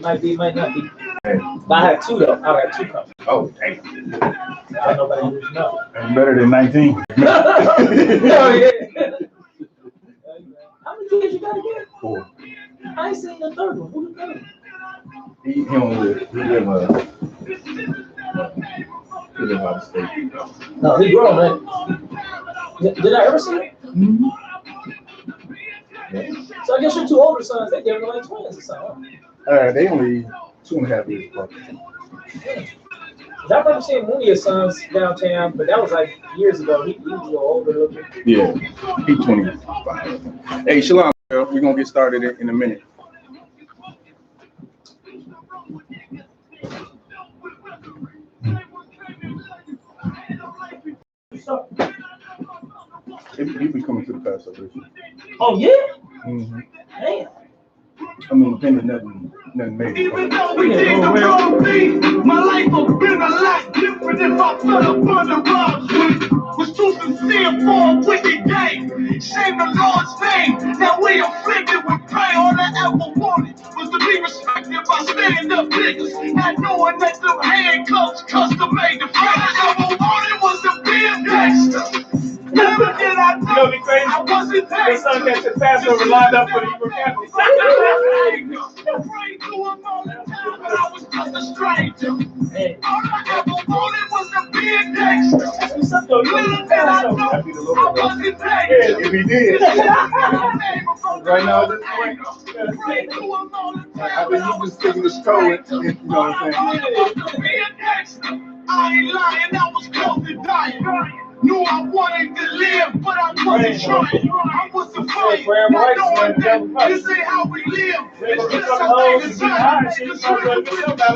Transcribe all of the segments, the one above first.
Might not be. But I had two though. I had two coming. Oh, damn. I nobody using up. That's better than 19. Oh, yeah. How many kids you gotta get? 4. I ain't seen the third one. Who the third? He don't live. He live out of state. No, he grown, man. Did I ever see it? Mm-hmm. Yeah. So I guess your two older sons, they gave them like twins or something. They only 2.5 years apart. I remember seeing one of your sons downtown, but that was like years ago. He was a little older looking. Yeah, he's 25. Hey, Shalom, we're going to get started in a minute. He'll be coming to the Passover. Oh, yeah? Mm-hmm. Damn. I mean, nothing major. Even though we did the wrong thing, my life would have been a lot different if I fell upon the wrong street. Was too sincere for a wicked game. Shame the Lord's name. Now we afflicted with pain. All I ever wanted was to be respected by stand-up niggas. Not knowing that them handcuffs custom made. The first I ever wanted was to be a gangster. Never did I know. You know, be crazy. I wasn't there. Your son got the Passover lined up for the Hebrew Catholics. But I was just a stranger. All I ever wanted was to be a gangster. Little did I know I wasn't there. If he did. Right now, this point, I think you just taking the stroll, you know what I'm saying? I ain't lying, I was close to dying. Knew I wanted to live, but I wasn't trying. I was afraid, not knowing that this ain't how we live. It's just something inside. The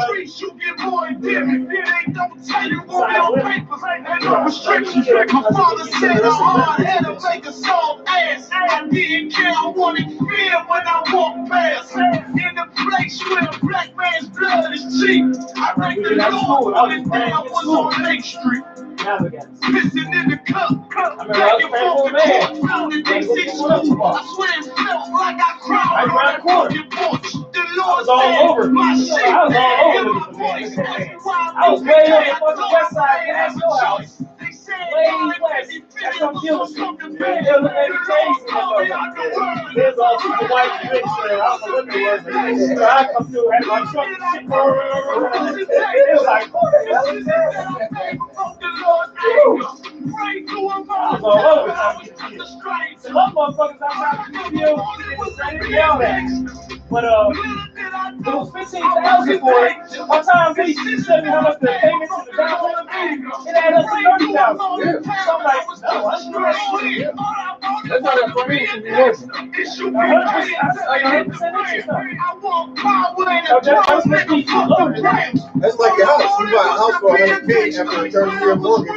streets, you get more endemic. They don't tell you on your papers. And no restrictions. My father said a hard head to make a soft ass. I didn't care, I wanted fear when I walked past. In the place where a black man's blood is cheap. I thank the Lord on the day I was on Lake Street. Missing in the cup, back and forth the court, found the DC school. I swear it felt like I cried on that fucking porch. The Lord said, my shit, and my voice. I was way on the fucking west side of your house. They said, Way west. That's on Gilman. They're looking at the case and there's all super white bricks there. I don't know what they were, but I come through and my truck shit. It was like, what the hell is that? I was all over it. Some motherfuckers outside the studio getting yelled at. But it was $15,000 for it. By the time they sent me how much the payment to the down payment, it added up to $30,000. So I'm like, no, that's not That's not a permission to be working. That's like your house. You buy a house for $100K after a 30-year mortgage,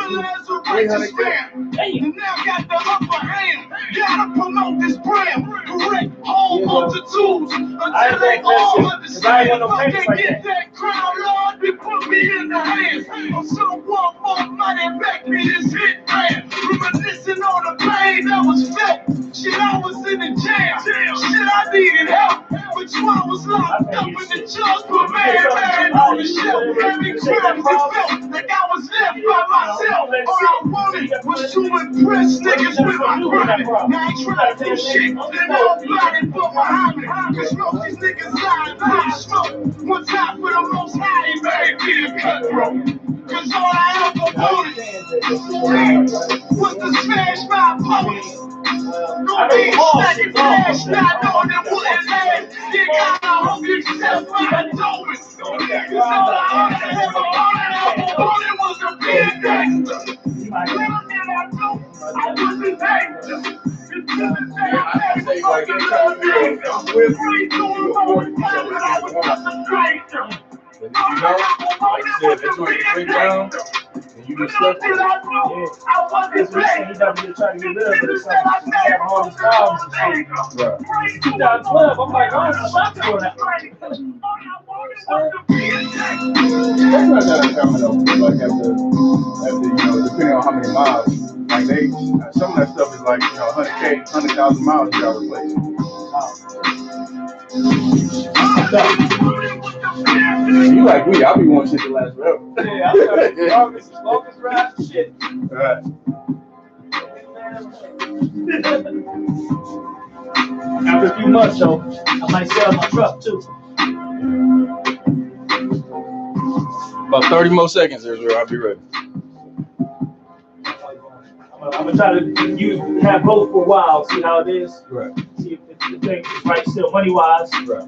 $300K. Now got the upper hand. Gotta promote this brand. Correct all multitudes until they all understand. If they get that crown, Lord, they put me in the hands of someone more money. Back me this hit man. Reminiscing on the pain that was felt. Shit, I was in the jail. Shit, I needed help. But you I was locked up in the judge for man on the shelf. Every crime was felt like I was left by myself. All I wanted was to impress niggas with my grind. Now I ain't trying to do shit. Then I'm blinded for behind me. Cause most these niggas lying by smoke. One time for the most high, he made me a cutthroat. Cause all I ever wanted was to smash my opponents. No mean second flash, not knowing it wouldn't last. You gotta hope yourself like a dolphin. Cause all I ever wanted was to be a gangster. Little did I know I was a gangster. Until the day I had to fucking love you. Free to a long time and I was just a stranger. But if you know, like you said, that's what you break down, and you just stuck with it. It's recently he got me trying to get rid of it or something. He's having all these problems and shit. Right. 2012, I'm like, oh, it's a shock for that. That's not that uncommon though. Like after depending on how many miles, like some of that stuff is like 100K, 100,000 miles you gotta replace. like we, I be wanting shit to last forever. Yeah, I'm trying to longest ride shit. All right. After a few months, though, I might sell my truck too. About 30 more seconds, Israel. I'll be ready. I'm gonna try to have both for a while, see how it is. Right. See if the thing is right still money wise. Right.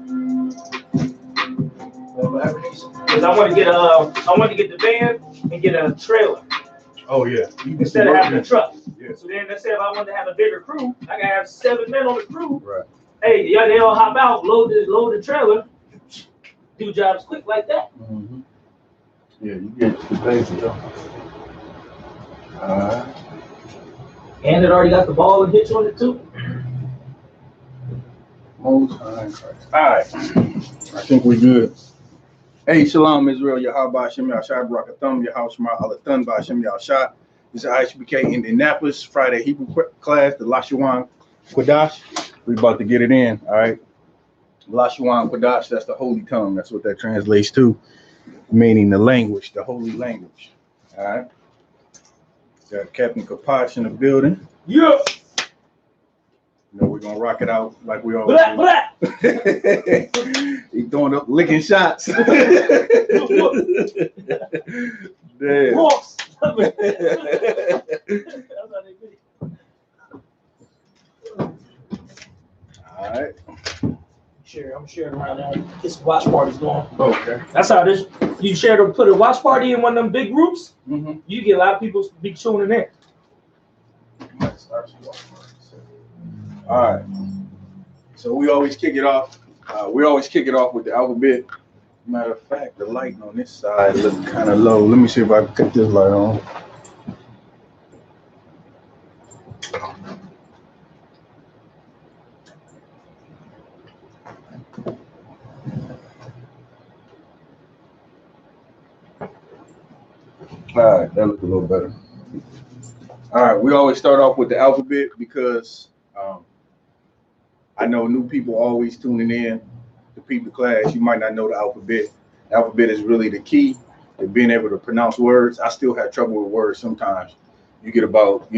Because I want to get the van and get a trailer. Oh yeah. Instead of having a truck. Yeah. So then let's say if I wanted to have a bigger crew, I gotta have 7 men on the crew. Right. Hey, yeah, they all hop out, load the trailer, do jobs quick like that. Mm-hmm. Yeah, you get the basics though. And it already got the ball and hitch on it too. Most High Christ. All right. I think we're good. Hey, Shalom, Israel, Yahweh, Hashem, Yahshua, Barakatham, Yahweh, Shema, Alathan, Hashem, Yahshua. This is I.S.U.P.K. Indianapolis, Friday Hebrew class, the Lashawan Quadash. We about to get it in, all right? Lashawan Quadash, that's the holy tongue. That's what that translates to, meaning the language, the holy language, all right? Got Captain Kapach in the building. Yeah. You know, we're going to rock it out like we always do. He throwing up licking shots. Damn. Ross. All right. I'm sharing around now. This watch party's going. Okay. That's how this. You put a watch party in one of them big groups. Mm-hmm. You get a lot of people be tuning in. All right. So we always kick it off. With the alphabet. Matter of fact, the light on this side looks kind of low. Let me see if I can cut this light on. All right, that looks a little better. All right, we always start off with the alphabet because I know new people always tuning in to peep the class. You might not know the alphabet. The alphabet is really the key to being able to pronounce words. I still have trouble with words sometimes. You get about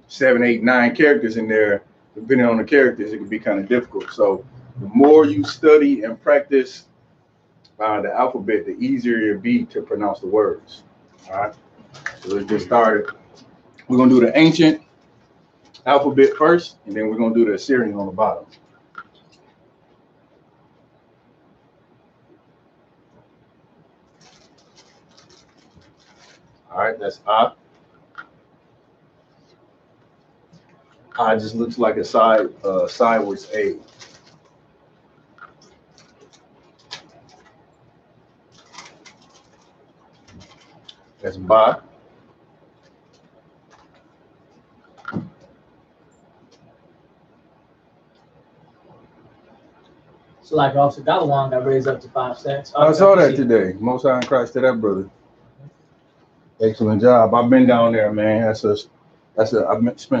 7, 8, 9 characters in there. Depending on the characters, it can be kind of difficult. So the more you study and practice the alphabet, the easier it'll be to pronounce the words. All right, so let's get started. We're gonna do the ancient alphabet first, and then we're gonna do the Assyrian on the bottom. All right, that's I. I just looks like a sideways A. That's Ba. It's like Officer Galawan got raised up to 5 cents. I saw that today. Most High in Christ to that brother. Excellent job. I've been down there, man. I've spent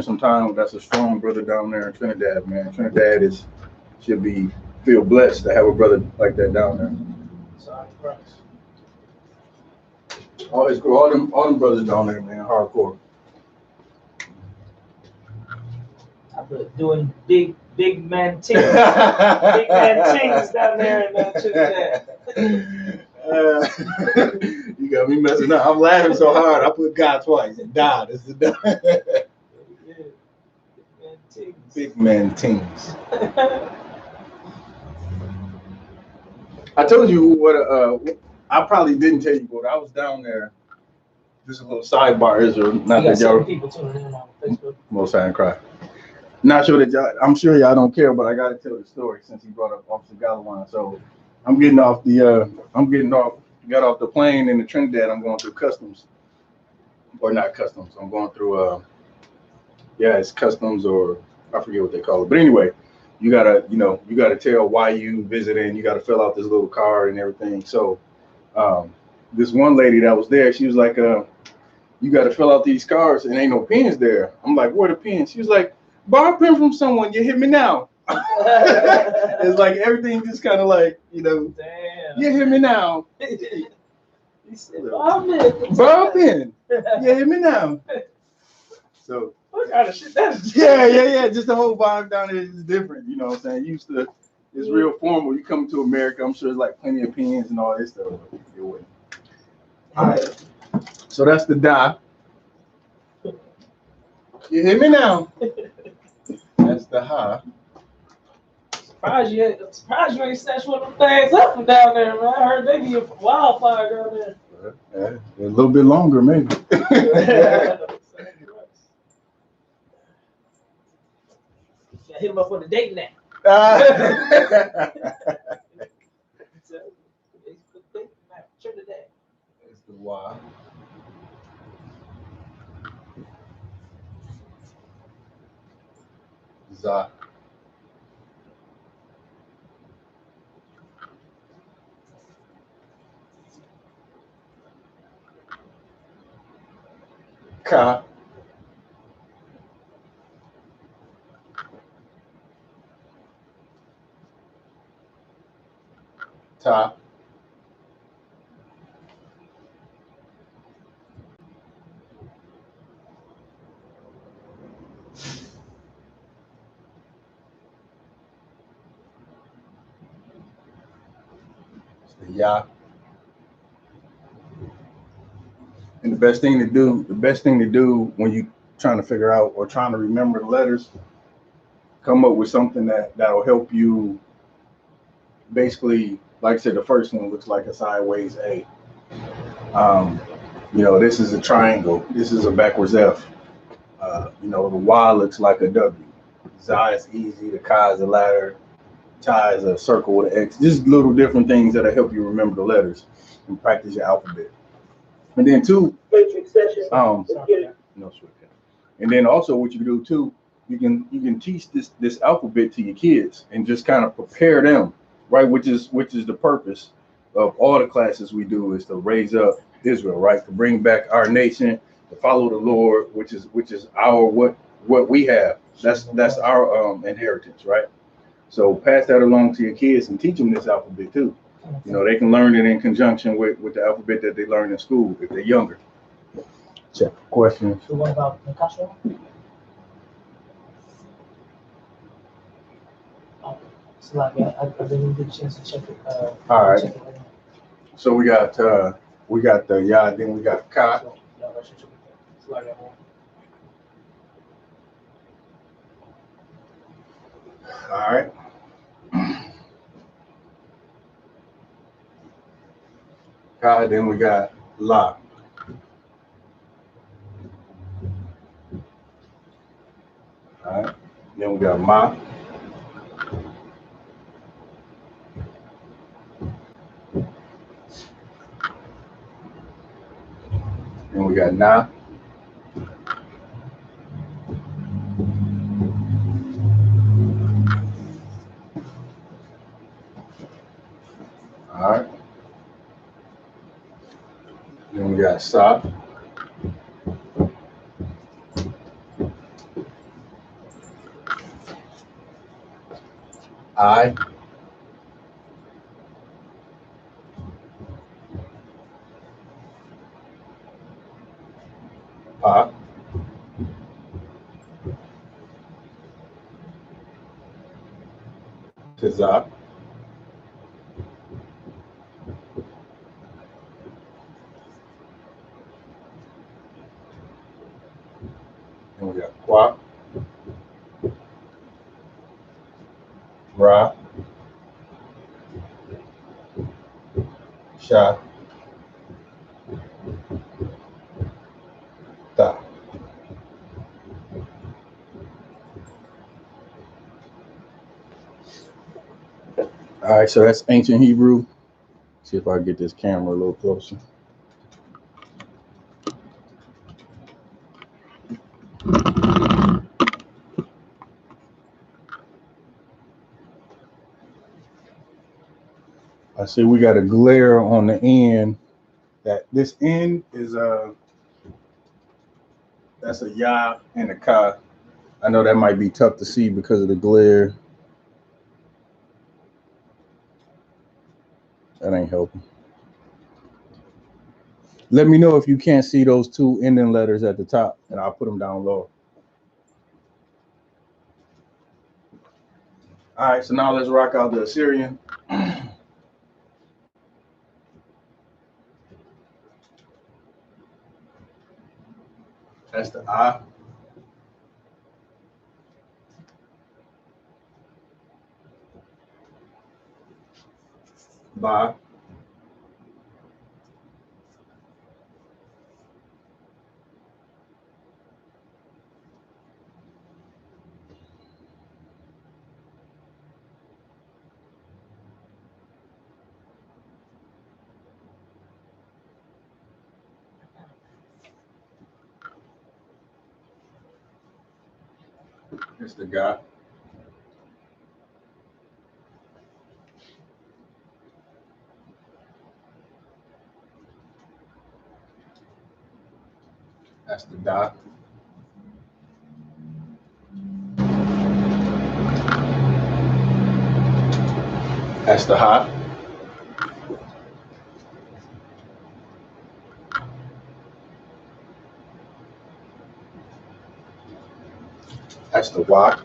some time. That's a strong brother down there in Trinidad, man. Trinidad should feel blessed to have a brother like that down there. All them brothers down there, man, hardcore. I've been doing big man things. Big man things down there in Trinidad. You got me messing up. I'm laughing so hard. I put God twice. God is the big man things. I told you what. I probably didn't tell you, but I was down there. This is a little sidebar, Israel. Not that y'all. People tuning in on Facebook. Most High in Christ. Not sure that y'all. I'm sure y'all don't care, but I got to tell the story since he brought up Officer Galawan. So I'm getting off the. Got off the plane in the Trinidad. I'm going through customs, or not customs. I'm going through. It's customs, or I forget what they call it. But anyway, you gotta tell why you visiting. You gotta fill out this little card and everything. So. This one lady that was there, she was like, you got to fill out these cards and ain't no pens there. I'm like, where are the pens? She was like, borrow a pen from someone. You hit me now. It's like everything just kind of like, Damn. You hear me now? He said, bumping. Bumping. You hear me now? So What kind of shit that is? yeah. Just the whole vibe down there is different. You know what I'm saying? Used to, it's real formal. You come to America, I'm sure it's like plenty of pins and all this stuff. All right. So that's the die. You hear me now? That's the high. Surprised you ain't snatched one of them things up from down there, man. I heard they be a wildfire down there. A little bit longer, maybe. Hit him up on the date now. That's the Y. Za. Ka. Ta. Ya. And the best thing to do when you trying to figure out or trying to remember the letters, come up with something that'll help you. Basically, like I said, the first one looks like a sideways A. You know, this is a triangle. This is a backwards F. You know, the Y looks like a W. Za is easy. The Ka is a ladder. Ta is a circle with an X. Just little different things that'll help you remember the letters and practice your alphabet. And then two, no sweat. And then also what you do too, you can teach this alphabet to your kids and just kind of prepare them, right? Which is the purpose of all the classes we do, is to raise up Israel, right? To bring back our nation, to follow the Lord, which is our what we have. That's our inheritance, right? So pass that along to your kids and teach them this alphabet too. You know, they can learn it in conjunction with the alphabet that they learn in school if they're younger. Check. Questions? So what about the Kasha? So like I didn't get a chance to check it. All right. So we got the Ya, then we got Ka. All right. Ka, then we got La. All right. Then we got Ma. Then we got Na. All right. Then we got Sa. I. Pa. Tza. Then we got Kwa. Ra. Sha. Ta. All right, so that's ancient Hebrew. See if I get this camera a little closer. I see we got a glare on the end. That this end is that's a Ya and a Ka. I know that might be tough to see because of the glare. That ain't helping. Let me know if you can't see those two ending letters at the top, and I'll put them down low. All right, so now let's rock out the Assyrian. That's the I. Ba. That's the Ga. That's the Da. That's the Ha. That's the Wa.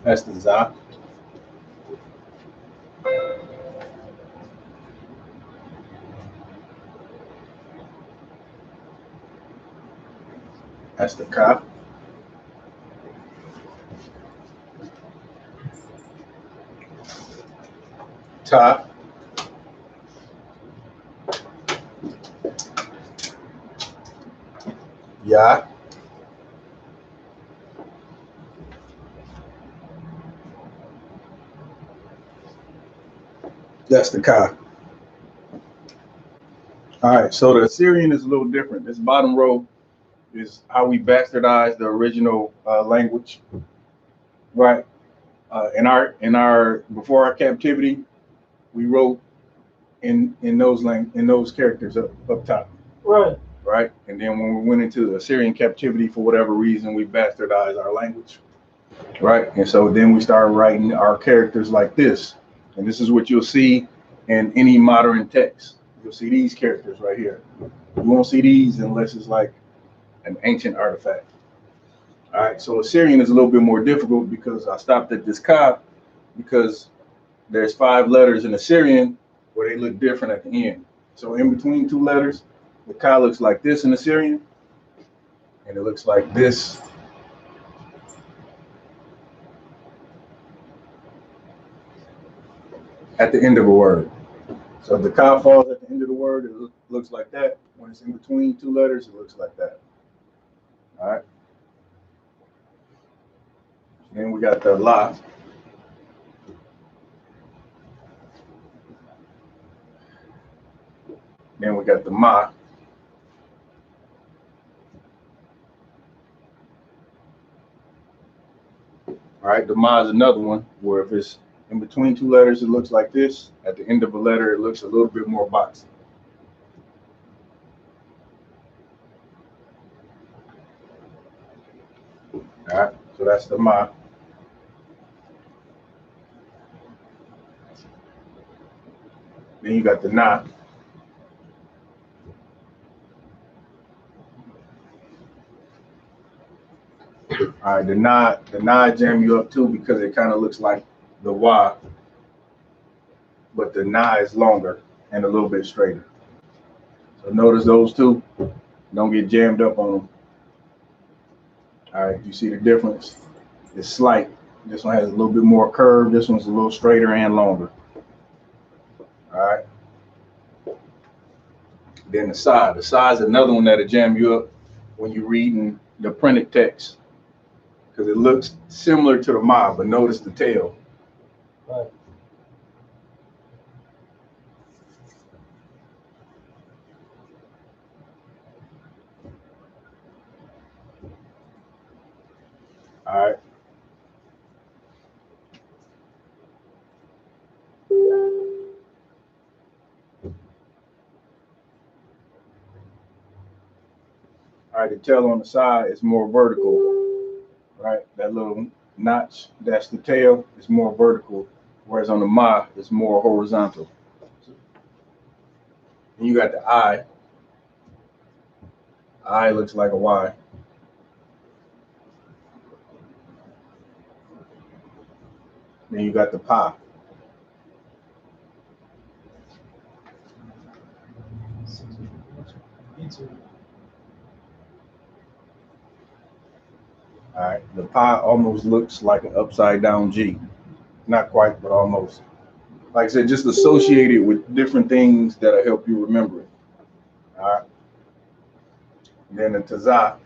That's the Za. That's the Ka. Ta. Ya. That's the Ka. All right, so the Assyrian is a little different. This bottom row is how we bastardized the original language, right? In our before our captivity, we wrote in those characters up top, Right. right? And then when we went into Assyrian captivity, for whatever reason, we bastardized our language, right? And so then we started writing our characters like this, and this is what you'll see in any modern text. You'll see these characters right here. You won't see these unless it's like an ancient artifact. All right, so Assyrian is a little bit more difficult because I stopped at this Ka because there's 5 letters in Assyrian where they look different at the end. So in between 2 letters, the Ka looks like this in Assyrian, and it looks like this at the end of a word. So if the Ka falls at the end of the word, it looks like that. When it's in between 2 letters, it looks like that. All right. Then we got the La. Then we got the Ma. All right, the Ma is another one where if it's in between 2 letters, it looks like this. At the end of a letter, it looks a little bit more boxy. All right, so that's the Ma. Then you got the Na. All right, the Na jam you up too because it kind of looks like the Wa, but the Na is longer and a little bit straighter. So notice those two. Don't get jammed up on them. All right, you see the difference? It's slight. This one has a little bit more curve. This one's a little straighter and longer. All right. Then the Sa is another one that'll jam you up when you're reading the printed text because it looks similar to the Ma, but notice the tail. Right. All right. All right, the tail on the side is more vertical. Right, that little notch, that's the tail, it's more vertical, whereas on the ma, it's more horizontal. And you got the eye. Eye looks like a Y. Then you got the pa. All right, the pa almost looks like an upside down G. Not quite, but almost. Like I said, just associate it with different things that'll help you remember it. All right. And then the tazah.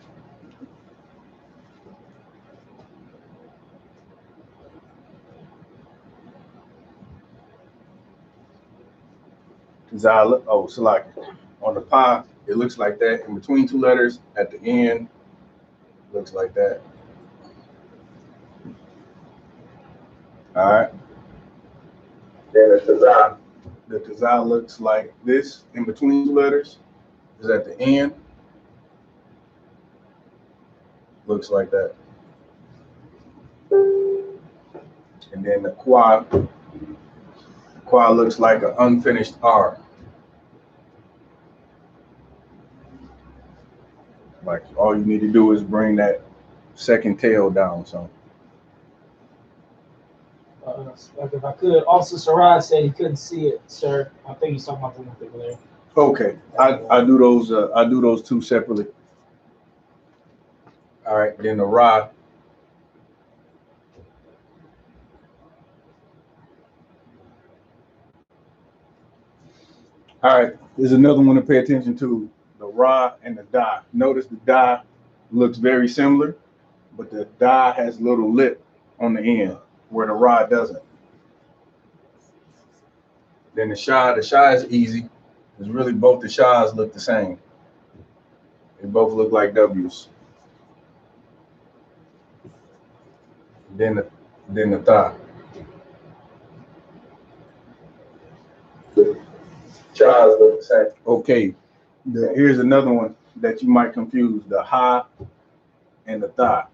Tazah, oh, Salaki. On the pa, it looks like that. In between two letters, at the end, looks like that. All right. Then the tazah looks like this. In between two letters is at the end. Looks like that. And then the qua looks like an unfinished R. Like all you need to do is bring that second tail down some. Like if I could, also Saraj said he couldn't see it, sir. I think he's talking about the one thing there. Okay, I do those two separately. All right, then the ra. All right, there's another one to pay attention to, the ra and the da. Notice the da looks very similar, but the da has a little lip on the end where the ra doesn't. Then the sha is easy. It's really both the shas look the same. They both look like W's. Then the tha. Shas look the same. Okay. Here's another one that you might confuse, the ha and the tha.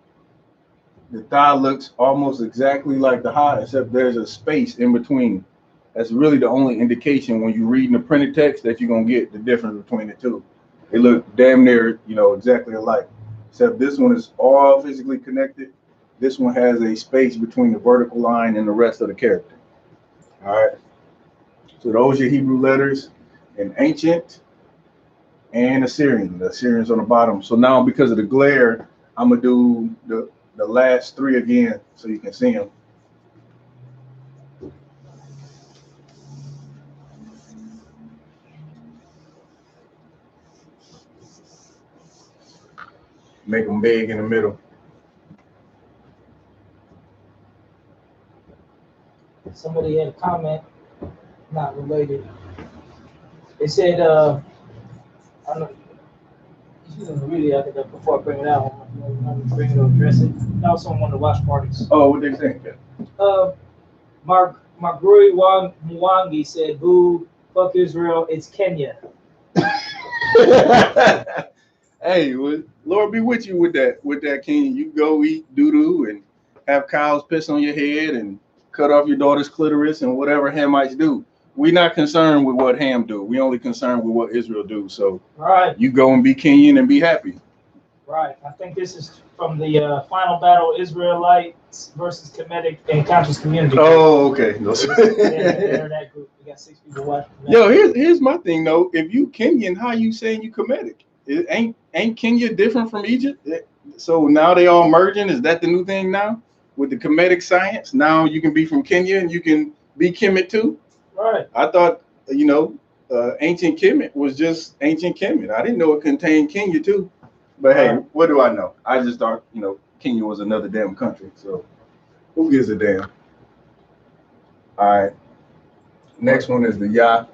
The tha looks almost exactly like the ha, except there's a space in between. That's really the only indication when you're reading the printed text that you're gonna get the difference between the two. They look damn near, exactly alike. Except this one is all physically connected. This one has a space between the vertical line and the rest of the character. All right. So those are your Hebrew letters in ancient and Assyrian. The Assyrian's on the bottom. So now because of the glare, I'm gonna do the last three again so you can see them. Make them big in the middle. Somebody had a comment, not related. They said, I don't know, you can read it after that before I bring it out. I'm gonna bring it or address it. I also want to watch parties. Oh, what they think? Margrui Mwangi said, boo, fuck Israel, it's Kenya. Hey, Lord be with you with that, King. You go eat doo-doo and have cows piss on your head and cut off your daughter's clitoris and whatever Hamites do. We're not concerned with what Ham do. We only concerned with what Israel do. So right, you go and be Kenyan and be happy. Right. I think this is from the final battle, Israelites versus Kemetic and Conscious Community. Oh, okay. They're that group. We got 6 people watching. Yo, here's my thing though. If you Kenyan, how you saying you Kemetic? Ain't Kenya different from Egypt? So now they all merging. Is that the new thing now with the Kemetic science? Now you can be from Kenya and you can be Kemet too. Right. I thought ancient Kemet was just ancient Kemet. I didn't know it contained Kenya too. But hey, what do I know? I just thought Kenya was another damn country. So who gives a damn? All right. Next one is the Yah.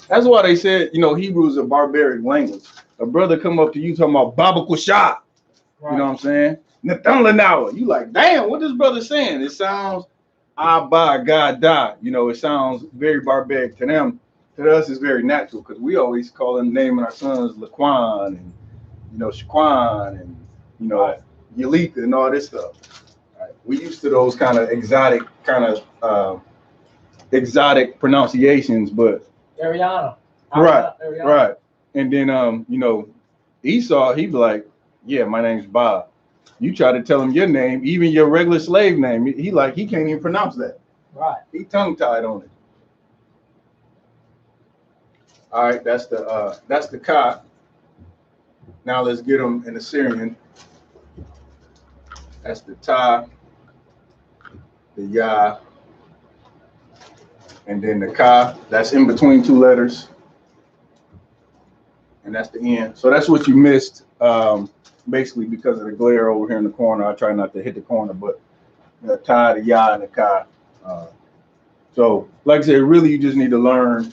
That's why they said, Hebrew is a barbaric language. A brother come up to you talking about Baba Kusha. Right. You know what I'm saying? Nathan. You like, damn, what this brother saying? It sounds Abba God da. It sounds very barbaric to them. to us it's very natural because we always call them naming our sons Laquan and Shaquan and Yalitha and all this stuff. Right? We used to those kind of exotic pronunciations, but Ariana. Right. And then Esau, he'd be like, yeah, my name's Bob. You try to tell him your name, even your regular slave name, he can't even pronounce that. Right. He tongue-tied on it. All right, that's the Ka. Now let's get them in Assyrian. That's the Ta, the Ya, and then the Ka. That's in between two letters. And that's the N. So that's what you missed, basically because of the glare over here in the corner. I try not to hit the corner, but the Ta, the Ya, and the Ka. So like I said, really you just need to learn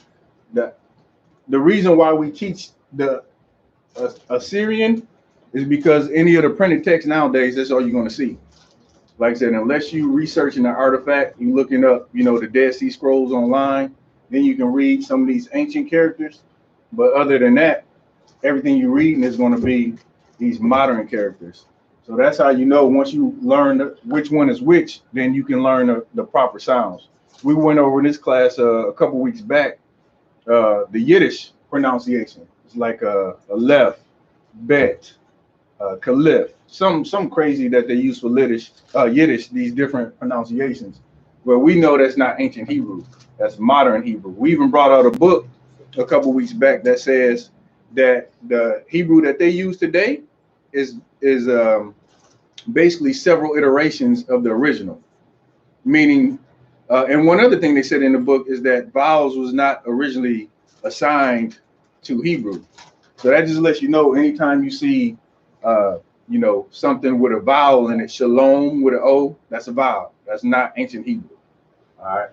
that the reason why we teach the Assyrian is because any of the printed text nowadays, that's all you're going to see. Like I said, unless you researching an artifact, you looking up, the Dead Sea Scrolls online, then you can read some of these ancient characters. But other than that, everything you're reading is going to be these modern characters. So that's how once you learn which one is which, then you can learn the proper sounds. We went over in this class a couple weeks back, the Yiddish pronunciation. It's like Aleph, Bet, Caliph, some crazy that they use for Yiddish, these different pronunciations. Well, we know that's not ancient Hebrew. That's modern Hebrew. We even brought out a book a couple weeks back that says that the Hebrew that they use today is basically several iterations of the original. Meaning, and one other thing they said in the book is that vowels was not originally assigned to Hebrew. So that just lets you know anytime you see something with a vowel in it, shalom with an O, that's a vowel. That's not ancient Hebrew. All right.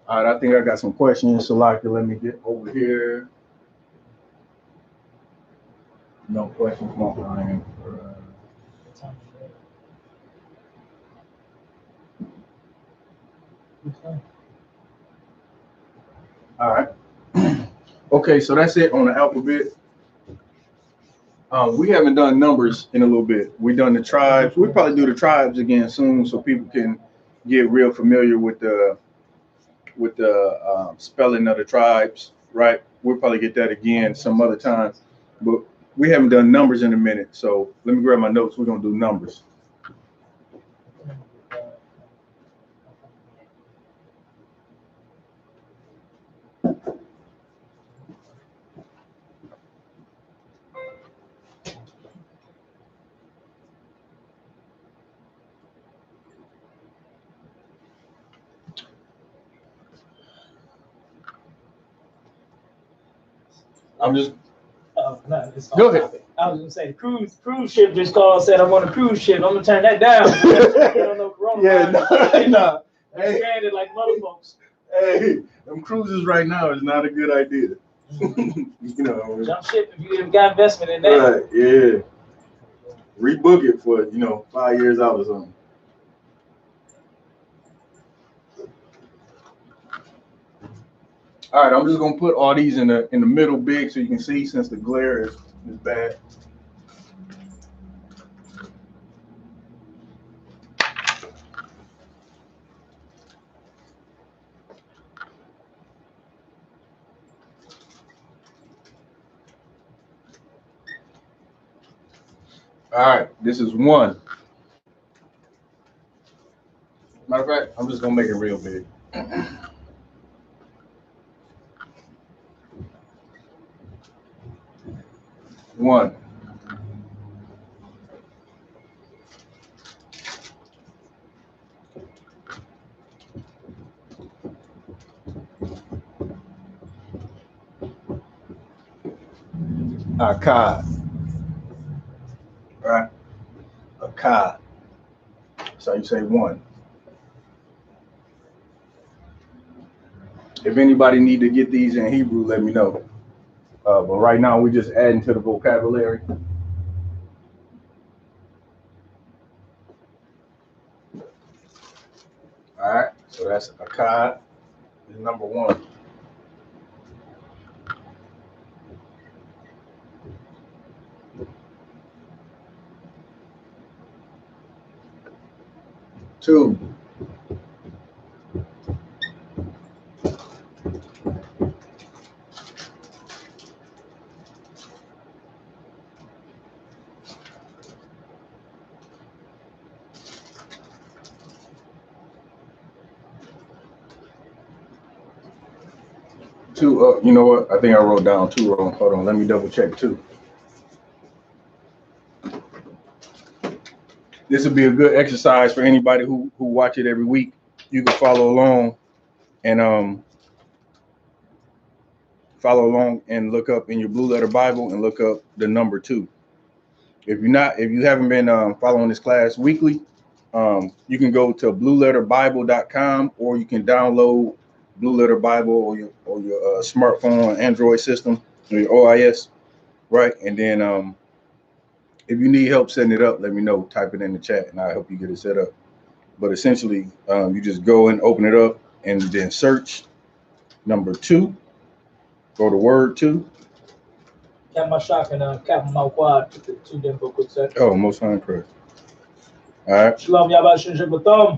All right, I think I got some questions. So let me get over here. No questions, Ryan. All right. Okay, so that's it on the alphabet. We haven't done numbers in a little bit. We've done the tribes. We'll probably do the tribes again soon so people can get real familiar with the spelling of the tribes, right? We'll probably get that again some other time. But we haven't done numbers in a minute. So let me grab my notes. We're going to do numbers. I'm just. No, it's go ahead. Topic. I was gonna say the cruise ship just called, said I want a cruise ship. I'm gonna turn that down. Yeah, nah. Hey, stranded like mother folks. Hey, them cruises right now is not a good idea. Jump ship if you got investment in that. Right, yeah. Rebook it for 5 years out or something. All right, I'm just gonna put all these in the middle big so you can see since the glare is bad. All right, this is 1. Matter of fact, I'm just gonna make it real big. 1. Akkad. Right? Akkad. So you say 1. If anybody need to get these in Hebrew, let me know. But right now we're just adding to the vocabulary. All right, so that's Akkad is number 1. Two. Two, you know what? I think I wrote down 2 wrong. Hold on, let me double check 2. This would be a good exercise for anybody who watch it every week. You can follow along and look up in your Blue Letter Bible and look up the number 2. If you haven't been following this class weekly, you can go to blueletterbible.com, or you can download Blue Letter Bible or your smartphone Android system or your OIS, right? And then if you need help setting it up, let me know. Type it in the chat, and I'll help you get it set up. But essentially, you just go and open it up, and then search number 2. Go to word 2. Oh, most high prayer. All right. Shalom, Yahweh.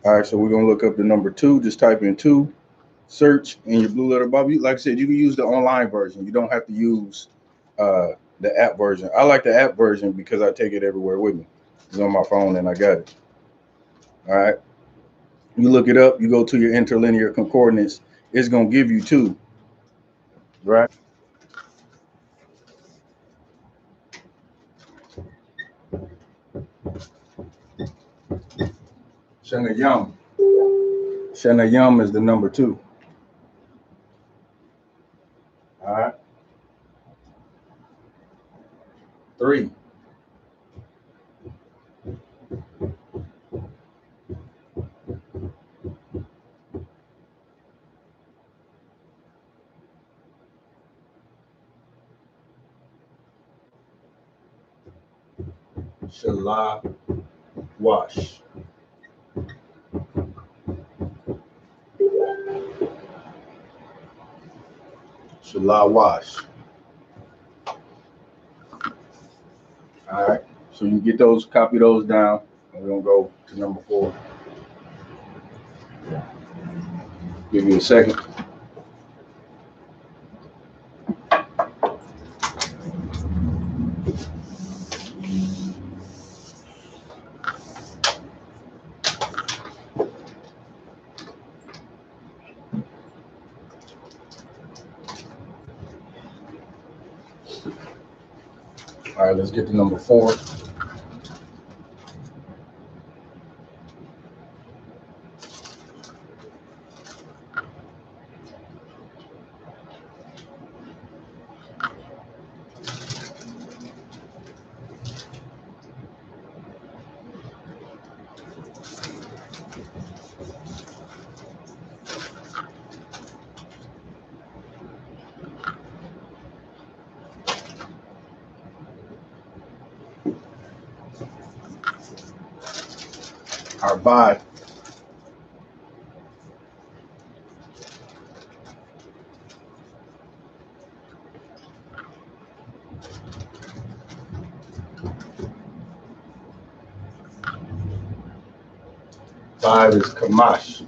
All right, so we're gonna look up the number 2. Just type in 2, search in your Blue Letter Bible. Like I said, you can use the online version. You don't have to use the app version. I like the app version because I take it everywhere with me. It's on my phone and I got it. All right. You look it up. You go to your interlinear concordance. It's gonna give you 2. Right. Shanayam. Shanayam is the number 2. All right. 3. Shalah wash. Shalah wash. All right. So you get those, copy those down. And we're gonna go to number 4. Give you a second. All right, let's get to number 4. Arbad. Five is Kamash.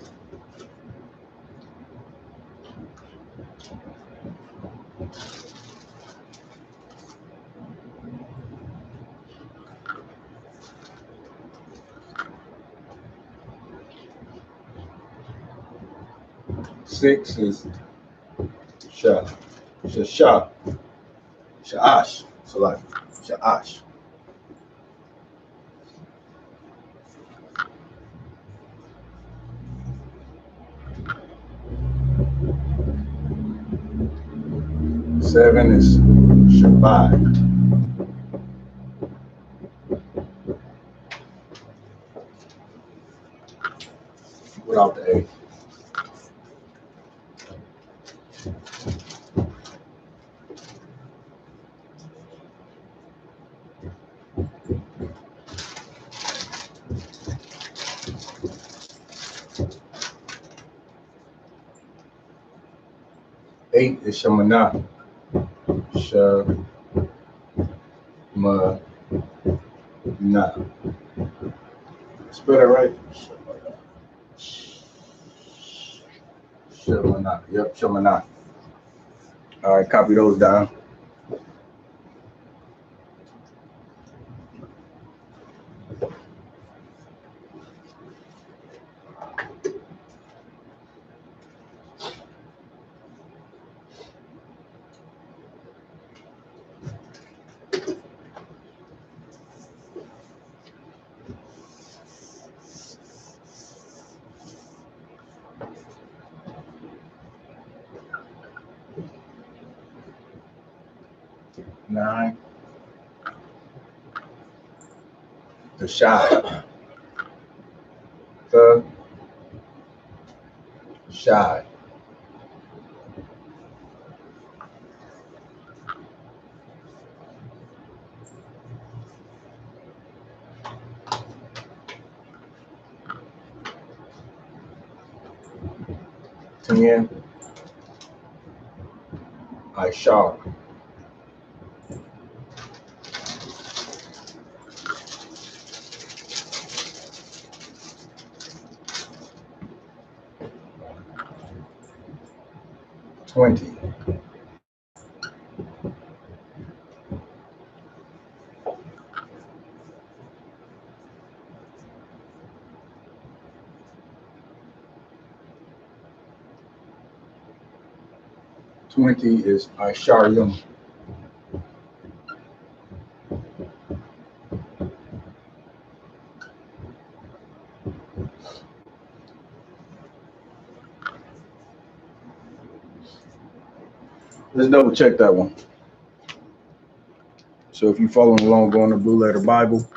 Six is Shah. Shah. Sha'ash. Salaki. Sha'ash. Seven is Shabbat. Without the A. 8 is Shamanah. Shamanah. Spell that right? Shamanah. Yep, Shamanah. All right, copy those down. Nine. The shy. The shy. Ten. I.S.U.P.K. 20. Is I.S.U.P.K. Let's double check that one. So if you're following along, go on the Blue Letter Bible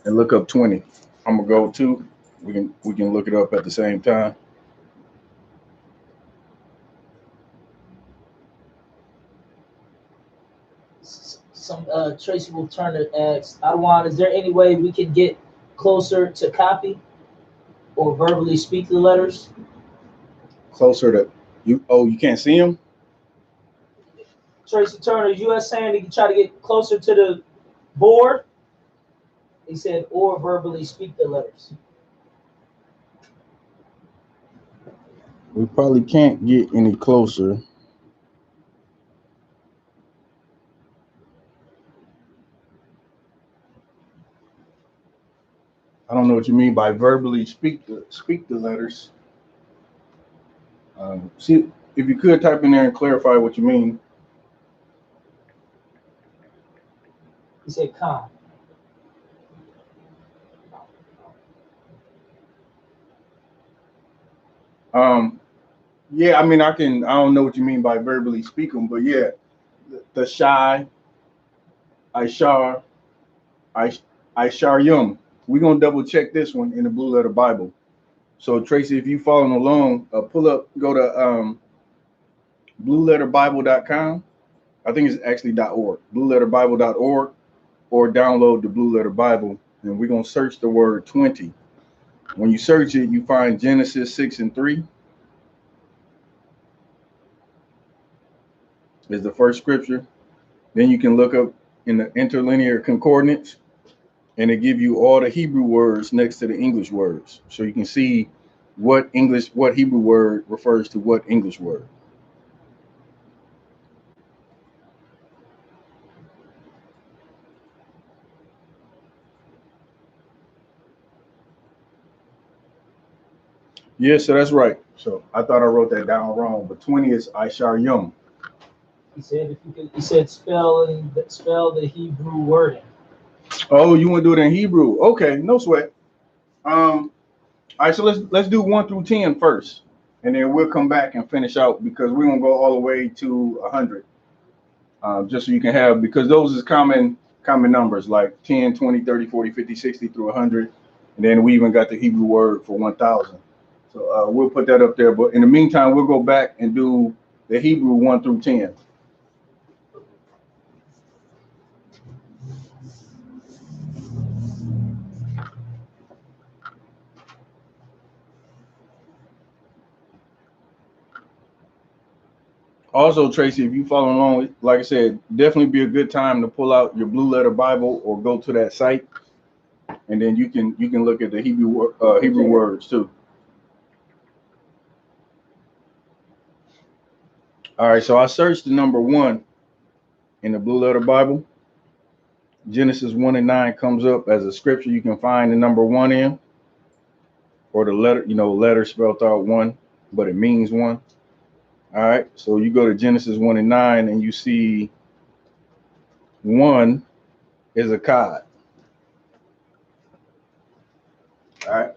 and look up 20. I'm gonna go too. We can look it up at the same time. Some Tracy will Turner asks, Adawan, is there any way we can get closer to copy or verbally speak the letters? Closer to you? Oh, you can't see them? Tracy Turner, you are saying he can try to get closer to the board? He said, or verbally speak the letters. We probably can't get any closer. I don't know what you mean by verbally speak the letters. See, if you could type in there and clarify what you mean. He said, "Come." Yeah, I mean, I don't know what you mean by verbally speak them, but yeah, the shy, I-S-H-A-R, I-S-H-A-R-YUM. We're going to double check this one in the Blue Letter Bible. So Tracy, if you following along, go to blueletterbible.com. I think it's actually .org, blueletterbible.org, or download the Blue Letter Bible, and we're going to search the word 20. When you search it, you find Genesis 6:3 is the first scripture. Then you can look up in the interlinear concordance, and it give you all the Hebrew words next to the English words. So you can see what Hebrew word refers to what English word. Yeah, so that's right. So I thought I wrote that down wrong, but 20 is I-S-H-A-R-YUM. He said, he said, spell the Hebrew wording. Oh, you want to do it in Hebrew? Okay, no sweat. All right, so let's do 1 through 10 first, and then we'll come back and finish out because we're gonna go all the way to 100, just so you can have, because those is common numbers like 10, 20, 30, 40, 50, 60 through 100, and then we even got the Hebrew word for 1,000. So we'll put that up there. But in the meantime, we'll go back and do the Hebrew 1 through 10. Also, Tracy, if you follow along, like I said, definitely be a good time to pull out your Blue Letter Bible or go to that site, and then you can look at the Hebrew words too. All right, so I searched the number 1 in the Blue Letter Bible. Genesis 1:9 comes up as a scripture you can find the number 1 in, or the letter, letter spelled out 1, but it means 1. All right, so you go to Genesis 1:9 and you see 1 is a cod. All right,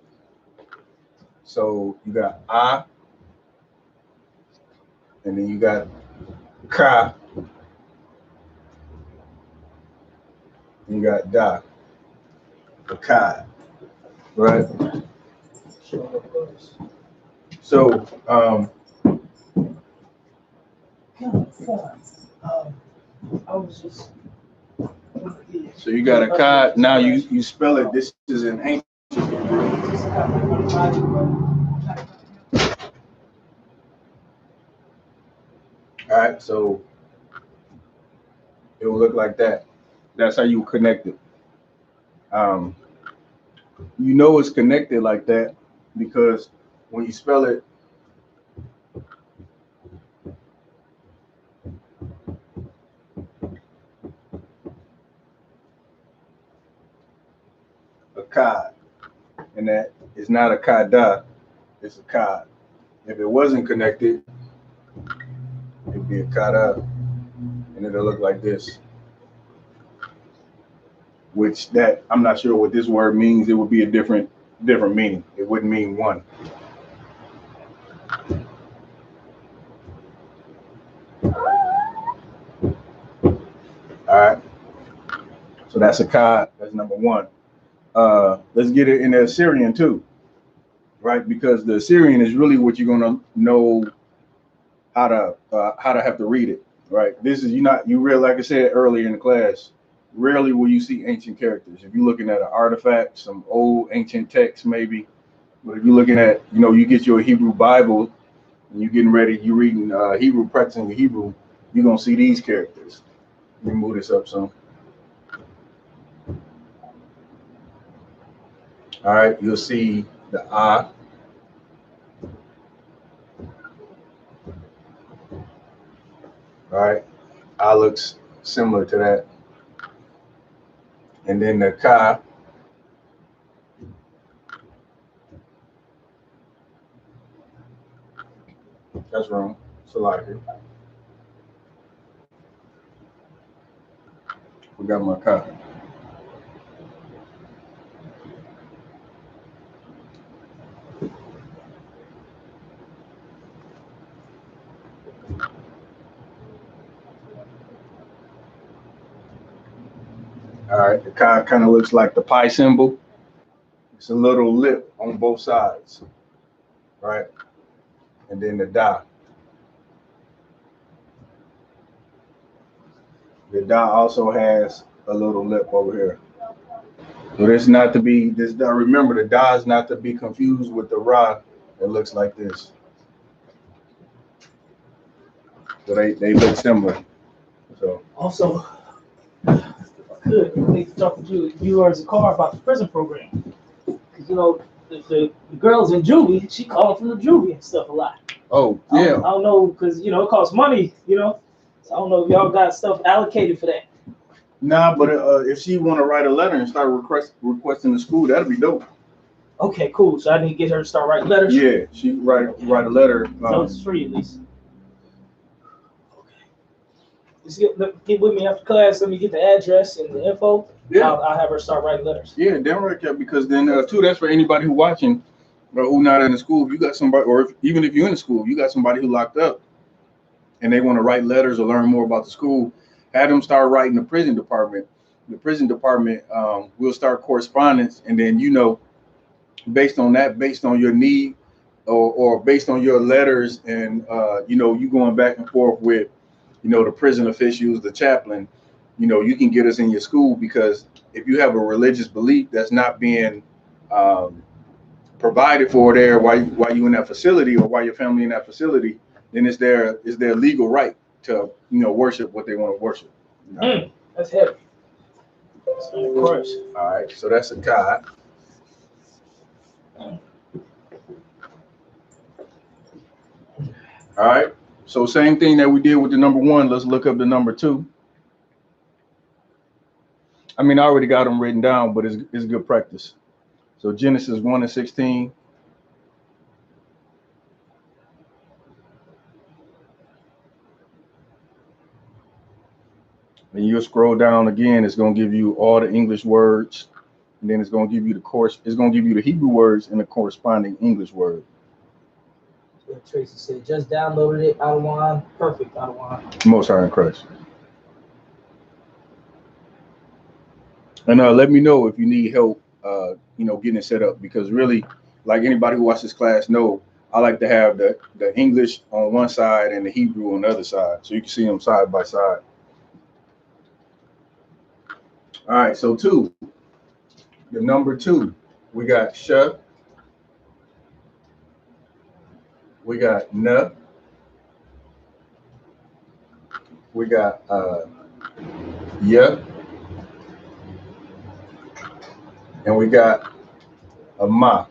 so you got I, and then you got ka, and you got da, a cod, right? So I was just. so you got a cod. Now you spell it. This is an ancient. All right, so it will look like that. That's how you connect it. It's connected like that because when you spell it, a cod, and that is not a kada, it's a cod. If it wasn't connected, it'd be a kada, and it'll look like this. Which that I'm not sure what this word means. It would be a different meaning. It wouldn't mean 1. All right. So that's a cod. That's number 1. Let's get it in the Assyrian too, right? Because the Assyrian is really what you're gonna know how to have to read it, right? This is you read, like I said earlier in the class. Rarely will you see ancient characters. If you're looking at an artifact, some old ancient text maybe, but if you're looking at, you get your Hebrew Bible and you're getting ready, you're reading Hebrew, practicing the Hebrew, you're gonna see these characters. Let me move this up some. All right, you'll see the I. All right, I looks similar to that. And then the ka. That's wrong. It's a lot here. Forgot my ka. All right, the ka kind of looks like the pi symbol. It's a little lip on both sides, right? And then the da. The da also has a little lip over here. So this not to be remember the da is not to be confused with the ra. It looks like this. So they look similar. So Also, good. I need to talk to you or Zakar about the prison program. Because, the girls in juvie, she calling from the juvie and stuff a lot. oh yeah. I don't know, because, it costs money, So I don't know if y'all got stuff allocated for that. Nah, but if she want to write a letter and start requesting the school, that'd be dope. Okay, cool. So I need to get her to start writing letters? Yeah, she write a letter. So it's free at least. Just get with me after class. Let me get the address and the info. Yeah. I'll have her start writing letters. Yeah, damn right, because then too, that's for anybody who watching or who not in the school. If you got somebody, or even if you're in the school, you got somebody who locked up and they want to write letters or learn more about the school, have them start writing the prison department. The prison department will start correspondence, and then based on that, based on your need or based on your letters, and you going back and forth with the prison officials, the chaplain, you can get us in your school, because if you have a religious belief that's not being provided for there while you in that facility, or while your family in that facility, then it's their legal right to worship what they want to worship. That's heavy. Of course. All right, so that's a God. All right, so same thing that we did with the number 1. Let's look up the number 2. I mean, I already got them written down, but it's good practice. So Genesis 1:16. And you'll scroll down again. It's going to give you all the English words, and then it's going to give you the course. It's going to give you the Hebrew words and the corresponding English word. Tracy said, just downloaded it. Adawan, perfect. Adawan. Most High in Christ. And let me know if you need help, getting it set up, because really, like anybody who watches this class know, I like to have the English on one side and the Hebrew on the other side, so you can see them side by side. All right, so 2, the number 2, we got sh, we got n, we got y, and we got a ma.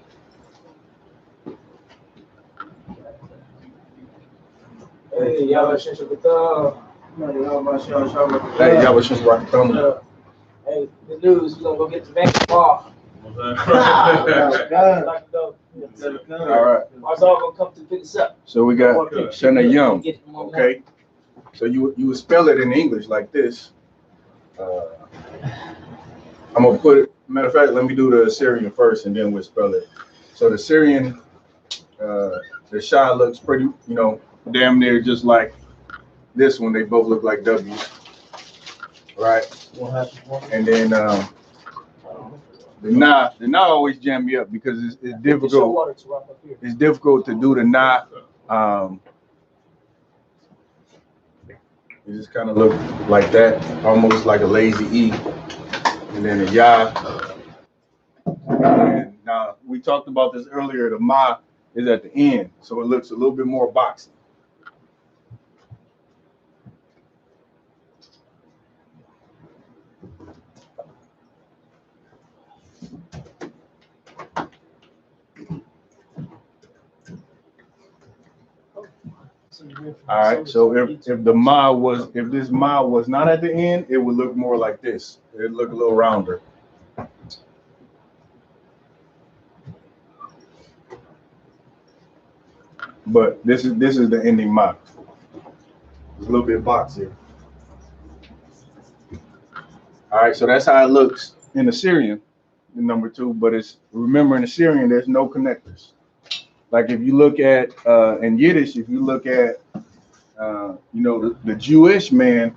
Hey, y'all should have the Hey, y'all should rock the thumb. Hey, the news, we're gonna go get the basketball. All right. Ours all gonna come to pick us up. So we got Shana Yum. Okay. So you would spell it in English like this. I'm gonna put it. Matter of fact, let me do the Syrian first, and then we'll spell it. So the Syrian, the Shah looks pretty, damn near just like this one. They both look like W's, right? And then the Na always jam me up because it's difficult. It's difficult to do the Na. It just kind of look like that, almost like a lazy E. And then the Ya. And now we talked about this earlier. The Ma is at the end, so it looks a little bit more boxy. All right, so if this Ma was not at the end, it would look more like this. It'd look a little rounder. But this is the ending Ma. It's a little bit boxier. All right, so that's how it looks in the Syrian, the number 2. But remember in the Syrian, there's no connectors. Like if you look at in Yiddish, if you look at the Jewish man,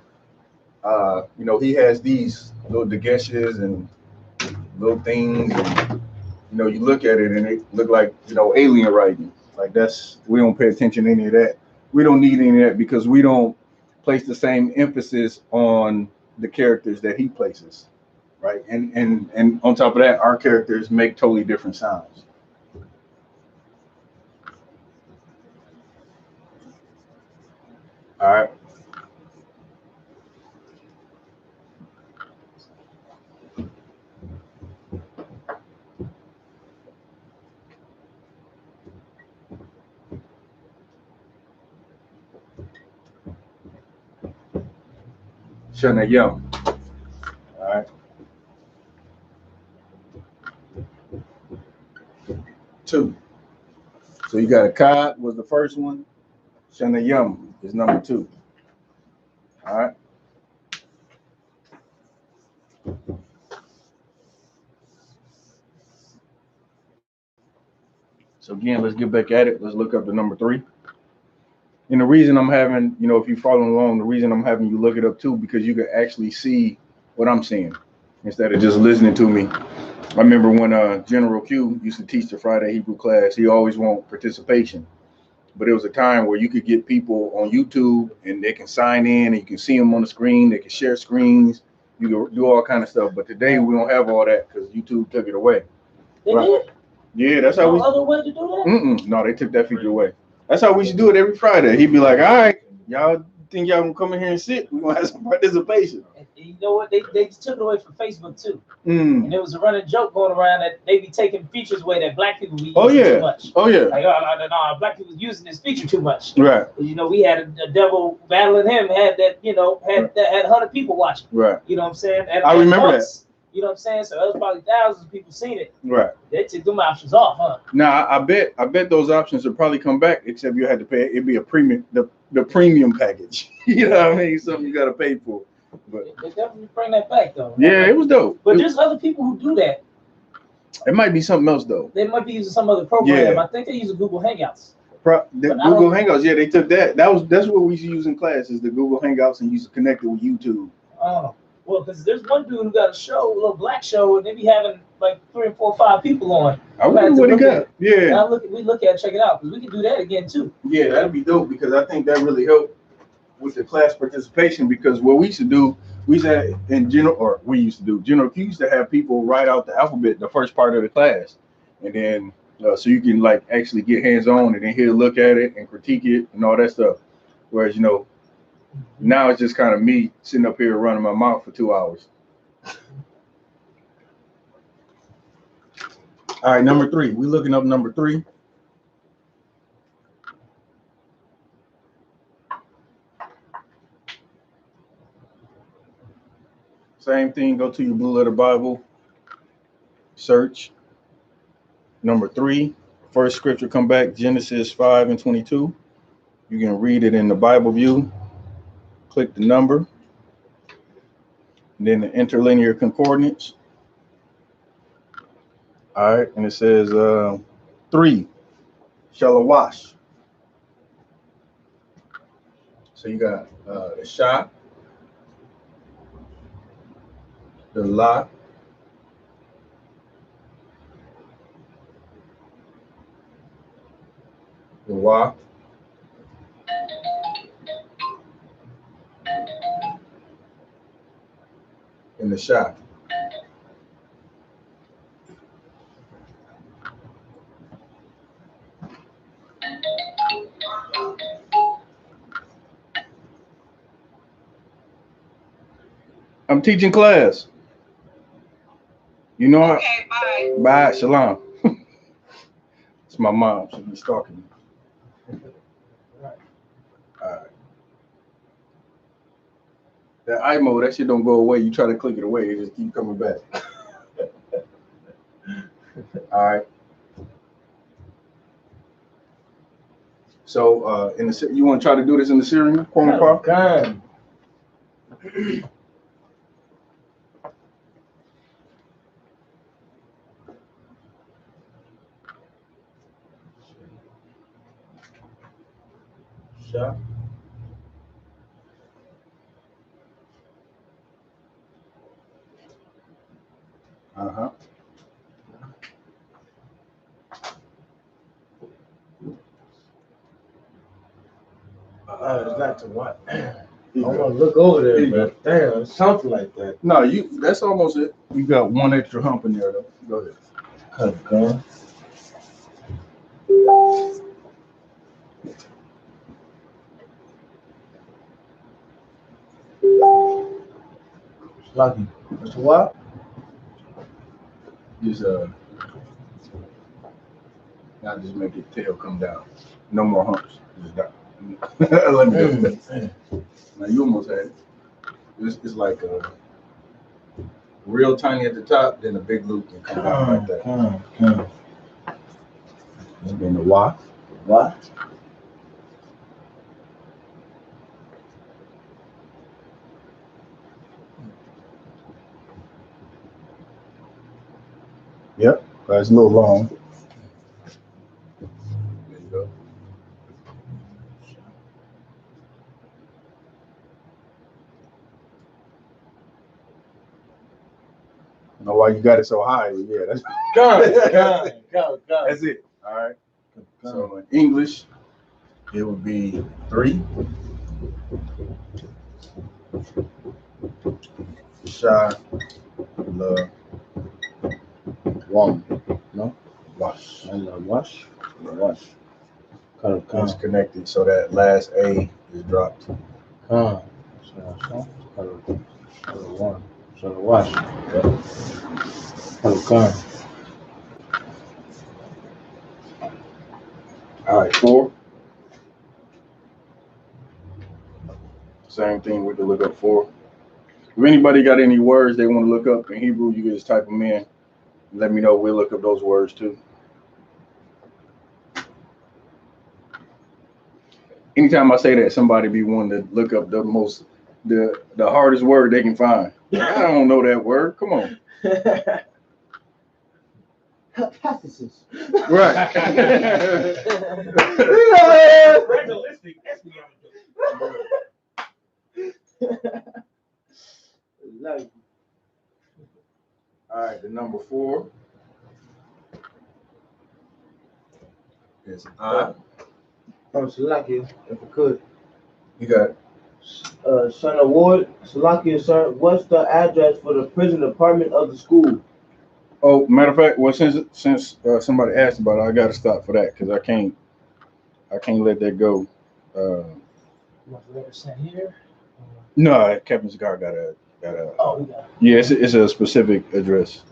he has these little dageshes and little things, and you look at it and it look like alien writing. Like we don't pay attention to any of that. We don't need any of that because we don't place the same emphasis on the characters that he places, right? And on top of that, our characters make totally different sounds. All right. Shana Yum. All right. 2. So you got a Kad was the first one. Shana Yum is number 2. All right. So again, let's get back at it. Let's look up the number 3. And the reason I'm having, if you're following along, the reason I'm having you look it up too, because you can actually see what I'm seeing instead of just listening to me. I remember when General Q used to teach the Friday Hebrew class, he always wanted participation. But it was a time where you could get people on YouTube and they can sign in and you can see them on the screen. They can share screens. You can do all kind of stuff. But today we don't have all that because YouTube took it away. They did? Yeah, that's how we. No other way to do that? No, they took that feature away. That's how we should do it every Friday. He'd be like, all right, y'all think y'all gonna come in here and sit? We're gonna have some participation. And you know what? They just took it away from Facebook too. Mm. And there was a running joke going around that they be taking features away that black people be Oh using yeah. too much. Oh yeah. Like, no, black people using this feature too much. Right. You know, we had a devil battling him, had that, you know, had 100 people watching. Right. You know what I'm saying? I remember that. You know what I'm saying? So there was probably thousands of people seen it. Right. They took them options off, huh? Now I bet those options will probably come back, except you had to pay. It'd be a premium, the premium package. You know what I mean? Something you got to pay for. But they definitely bring that back though. Yeah, it was dope. But there's other people who do that. It might be something else though. They might be using some other program. Yeah. I think they use Google Hangouts. Google Hangouts, yeah, they took that. That's what we used to use in class is the Google Hangouts, and used to connect it with YouTube. Oh, well, because there's one dude who got a show, a little black show, and they be having like 3 or 4 or 5 people on. I wonder what he got. Yeah. We look at it, check it out, because we can do that again too. Yeah, that'd be dope because I think that really helped with the class participation. Because what we used to do, we used to have people write out the alphabet, the first part of the class, and then so you can like actually get hands on and then he'll look at it and critique it and all that stuff. Whereas now it's just kind of me sitting up here running my mouth for 2 hours. All right, number 3. We're looking up number 3. Same thing, go to your Blue Letter Bible, search. Number 3, first scripture come back, Genesis 5:22. You can read it in the Bible view. Click the number, and then the interlinear concordance. All right, and it says 3 shall wash. So you got the shah, the la, the wa, and the shah. I'm teaching class. You know. Okay, bye. Bye, shalom. It's my mom. She'll be stalking me. All right. That IMO, that shit don't go away. You try to click it away, it just keep coming back. All right. So you want to try to do this in the Syrian? God. Shah. Uh-huh. It's not to what? I want to look over there, but damn, it's something like that. No, that's almost it. You got one extra hump in there, though. Go ahead. Okay. Lucky. Mr. What? Just now just make your tail come down. No more humps. Just down. Let me do that. Now you almost had it. It's like real tiny at the top, then a big loop can come down like that. And then the wa. What? Yep, that's a little long. There you go. I don't know why you got it so high, but yeah, that's Go. That's it. All right. So in English, it would be 3. Shah, la, wam. No? Wash. I love wash. Wash. It's connected, so that last A is dropped. So watch. All right, 4. Same thing, we can look up 4. If anybody got any words they want to look up in Hebrew, you can just type them in. Let me know. We'll look up those words too. Anytime I say that, somebody be wanting to look up the hardest word they can find. I don't know that word. Come on. Hypothesis. Right. Realistic. Like, All right, the number 4 is I. Salakia, if I could. You got it. Son of Ward, Salakia, sir, what's the address for the prison department of the school? Oh, matter of fact, well, since somebody asked about it, I got to stop for that because I can't let that go. Here? No, Captain Cigar got a. Oh, yeah. Yeah, it's a specific address.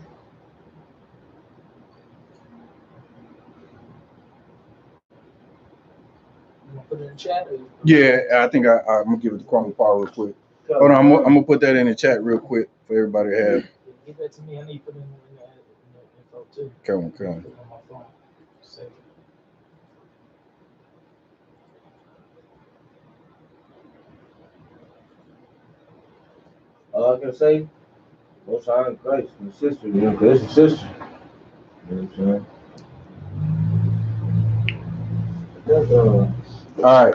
You want to put it in the chat? Or... Yeah, I think I'm gonna give it to Kwame Paul real quick. Hold on, I'm gonna put that in the chat real quick for everybody to have. Give that to me. I need to put it in the info too. Come on. Put it on my phone. Save it. All I can say, Most High in Christ, my sister, because it's a sister. You know what I'm saying? All right.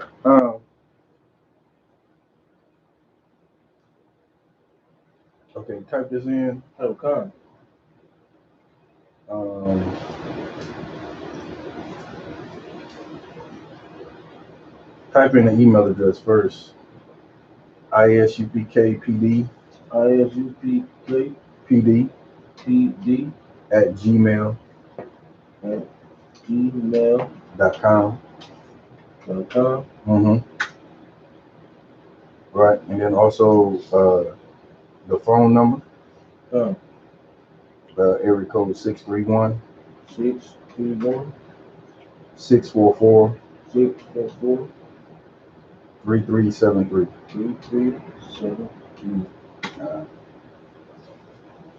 Okay, type this in. Type in the email address first. I.S.U.P.K. PD. I.S.U.P.K. PD. PD. At gmail.com. Right, and then also the phone number. Area code 631. 644. 3373. 3373.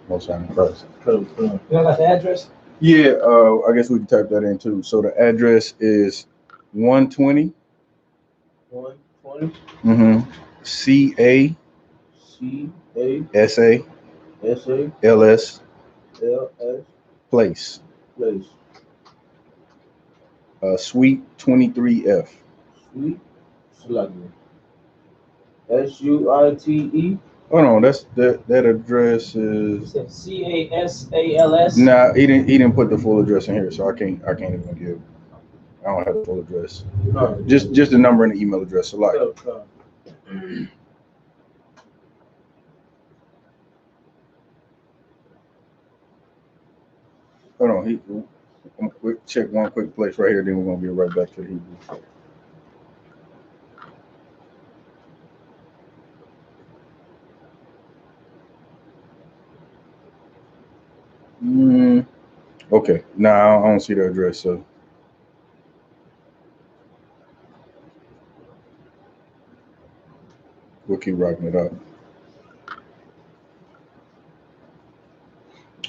Most High in Christ. You got the address? Yeah, I guess we can type that in too. So the address is 120. 120. C.A. S.A. L.S. Place. Suite 23F. Suite. S-U-I-T-E. Hold on, that address is. It says C-A-S-A-L-S. Nah, he didn't put the full address in here, so I can't even give. I don't have the full address. No. Just the number and the email address. So like. Hold on, I'm gonna check one quick place right here, then we're gonna get right back to the Hebrew. Okay, nah, I don't see the address, so we'll keep rocking it up.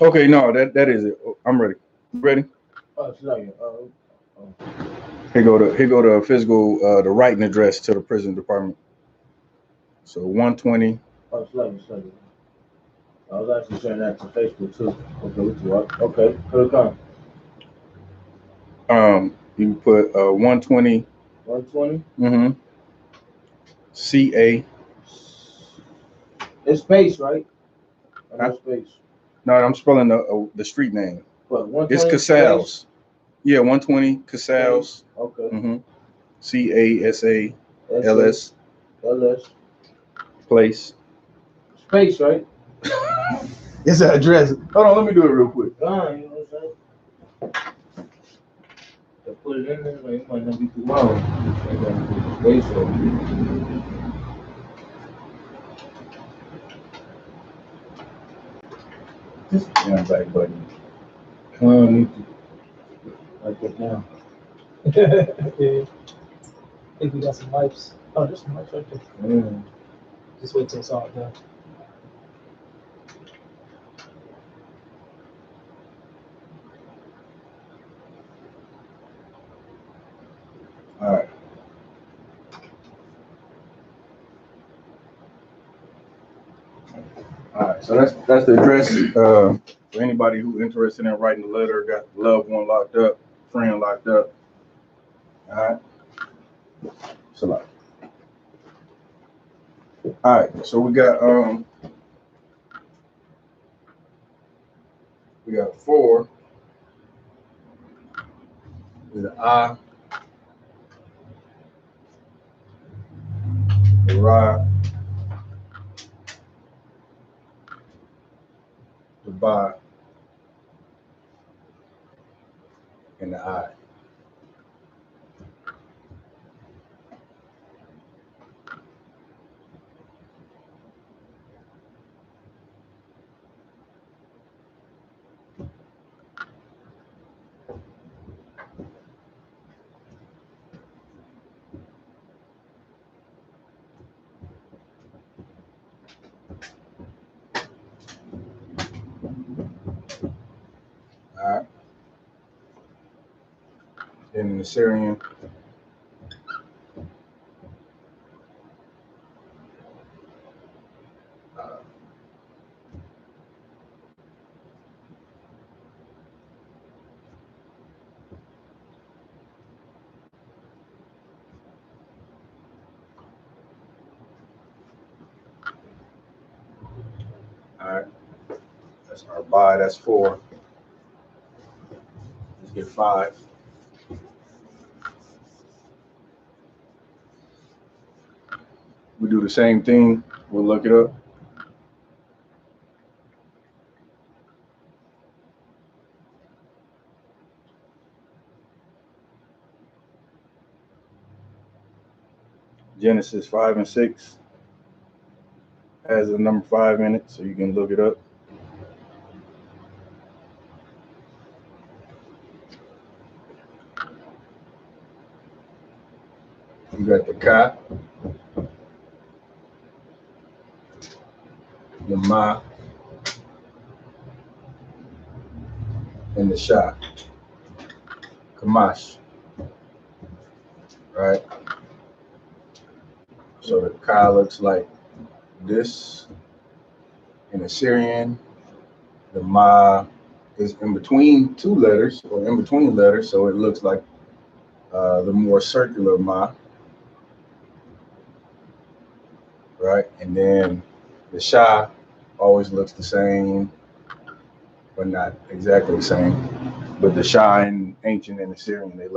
Okay, no, that is it. I'm ready. Ready? Here go the physical the writing address to the prison department. So 120. I was actually sharing that to Facebook too. Okay, put it on. You put 120. 120. C.A. It's space, right? No space. No, I'm spelling the street name. What? It's Casals. Yeah, 120 Casals. Okay. C.A.S.A.L.S. Place. Space, right? It's an address. Hold on, let me do it real quick. You know what I'm saying? put it in there, like it might not be too long. I gotta wait for it. Yeah, back button. Come on, need to write that down. Yeah. I think we got some wipes. Oh, there's some wipes right there. Yeah. Just wait till it's all done. All right. All right. So that's the address. For anybody who's interested in writing a letter, got loved one locked up, friend locked up. All right. SHALAM. All right. So we got 4. The I, the Ra, the Ba, and the I. All right. Then in the Syrian, all right. That's our Ba, that's 4. Let's get 5. We do the same thing. We'll look it up. Genesis 5 and 6 has the number 5 in it, so you can look it up. You got the Ka, the Ma, and the Sha. Kamash. Right? So the Ka looks like this in Assyrian. The Ma is in between 2 letters or in between letters, so it looks like the more circular Ma. Right? And then the Sha always looks the same, but not exactly the same. But the Sha in ancient and Assyrian, they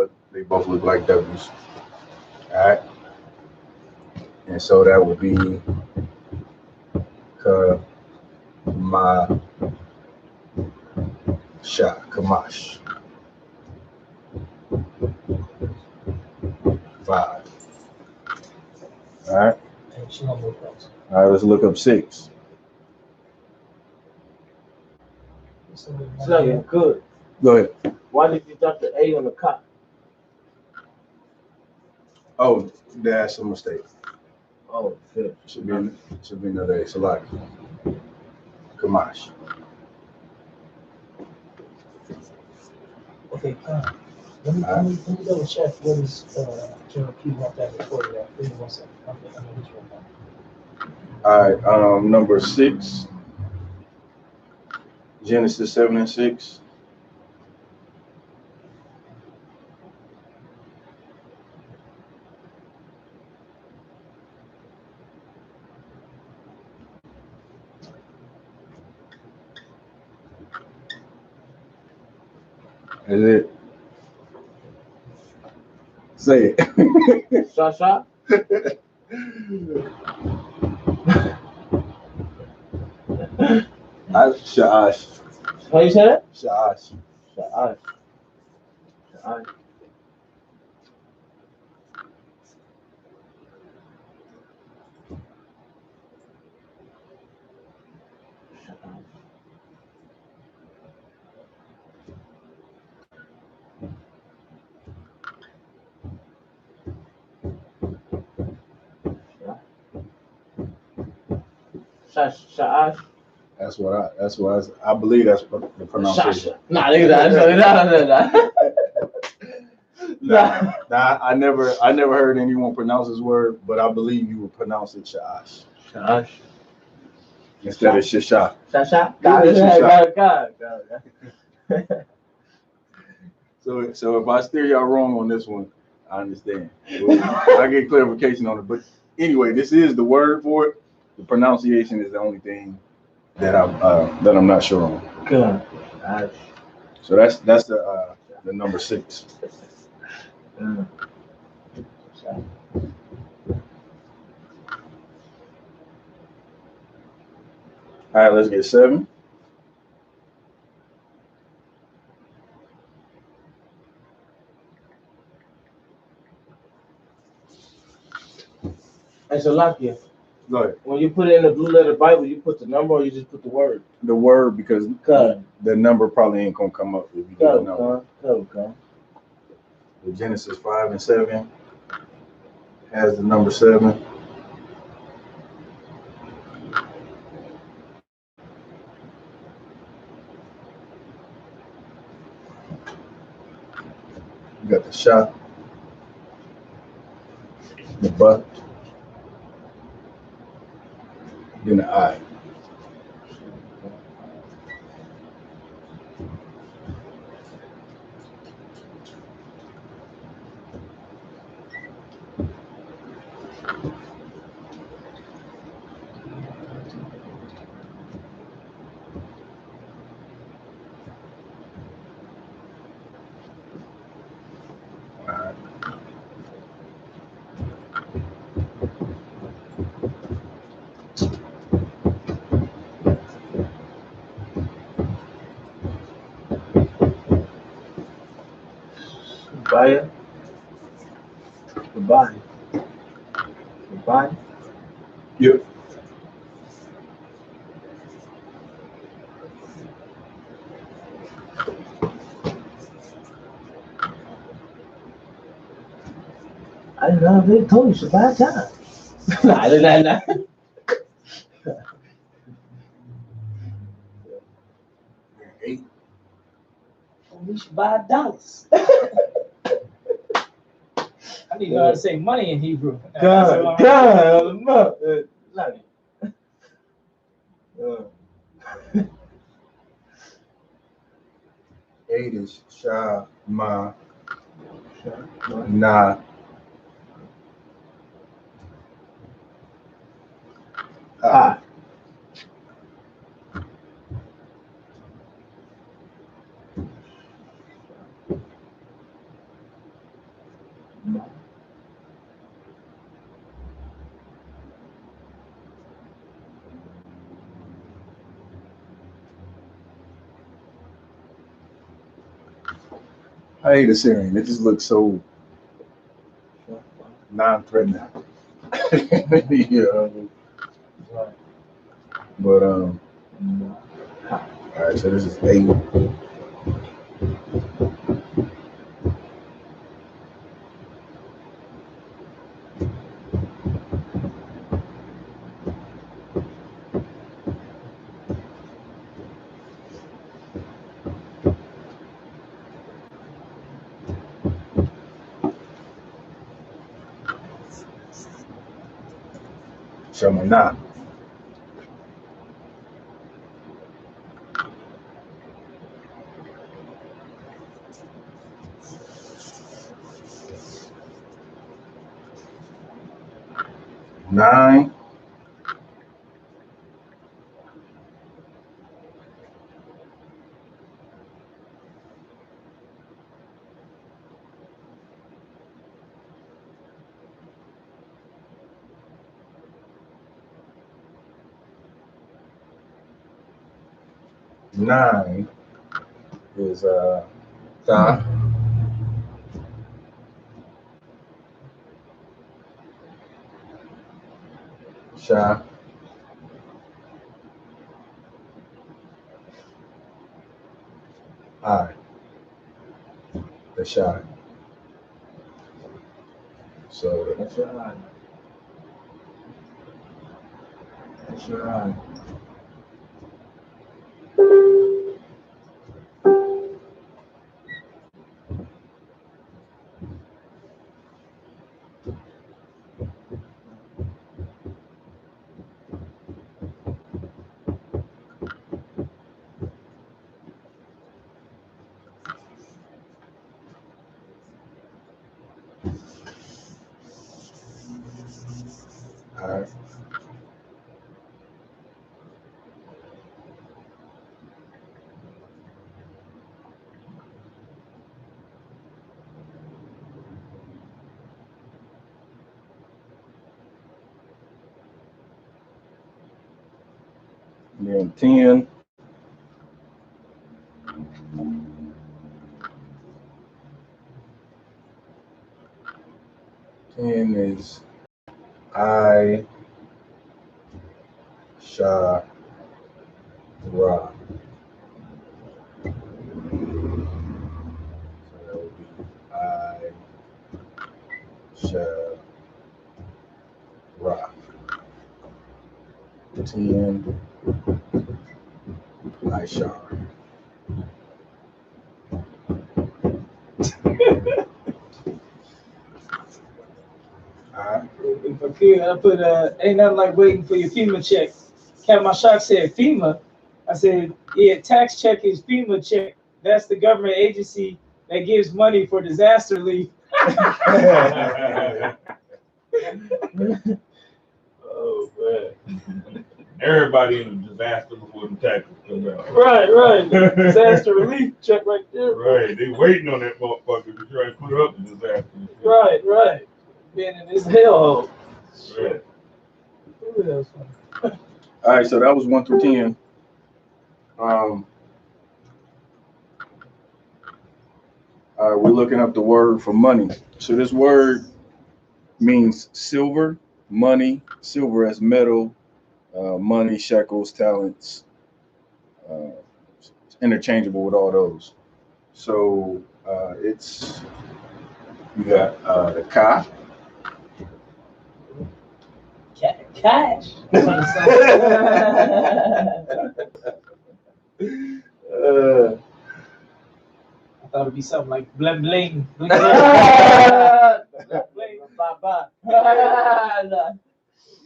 both look like W's. All right. And so that would be Ka, Ma, Sha, Kamash. 5. All right. All right, let's look up 6. So yeah, good. Go ahead. Why did you drop the A on the cop? Oh, that's a mistake. Oh, shit. Should be another A. Select. Kamash. Okay, let me double check what is General Q want that recorded at. Give me 1 second. I'm gonna reach right now. All right, number 6. Genesis 7 and 6. Is it? Say it. Shasha? Sha'ash. How you say that? Sha'ash. Sha'ash. Sha'ash. Sha'ash. That's what I believe that's the pronunciation. Nah, nigga, Nah, I never heard anyone pronounce this word, but I believe you would pronounce it Sha'ash Sha'ash. instead of Shisha. Shasha. So if I steer y'all wrong on this one, I understand. I get clarification on it. But anyway, this is the word for it. The pronunciation is the only thing that I'm not sure on. Good. So that's the number 6. All right, let's get 7. And so, Lakia, Go ahead. when you put it in the blue letter Bible, you put the number or you just put the word? The word, because Good. the number probably ain't gonna come up if you do the number. Good. The Genesis 5 and 7 has the number 7. You got the shot, the butt, then the eye. Goodbye. Yep. I didn't know they told you to buy time. Nah. 8. We should buy dollars. I need to know how to say money in Hebrew. God. 8 is Sha, Ma, Na, Ah. I hate Assyrian. It just looks so non-threatening. Yeah. But all right. So this is 8. Shamanah. Nine. Nine is Ta, Sha, I, the Sha. So That's your eye. All right. And then 10. 10 is I Sha Ra. So that would be I Sha Ra. 10 I Sha. If I could, I put ain't nothing like waiting for your FEMA check. Captain my shock said FEMA. I said, yeah, tax check is FEMA check. That's the government agency that gives money for disaster relief. Oh man. Everybody in a disaster before the taxes come out. Right. Disaster relief check right there. Right. They waiting on that motherfucker to try and put up the disaster. Right. Being in this hellhole. Right. All right, so that was 1 through 10. All right, we're looking up the word for money. So this word means silver, money, silver as metal, money, shekels, talents. It's interchangeable with all those. So it's, you got the ka. Cash. I thought it'd be something like bling bling.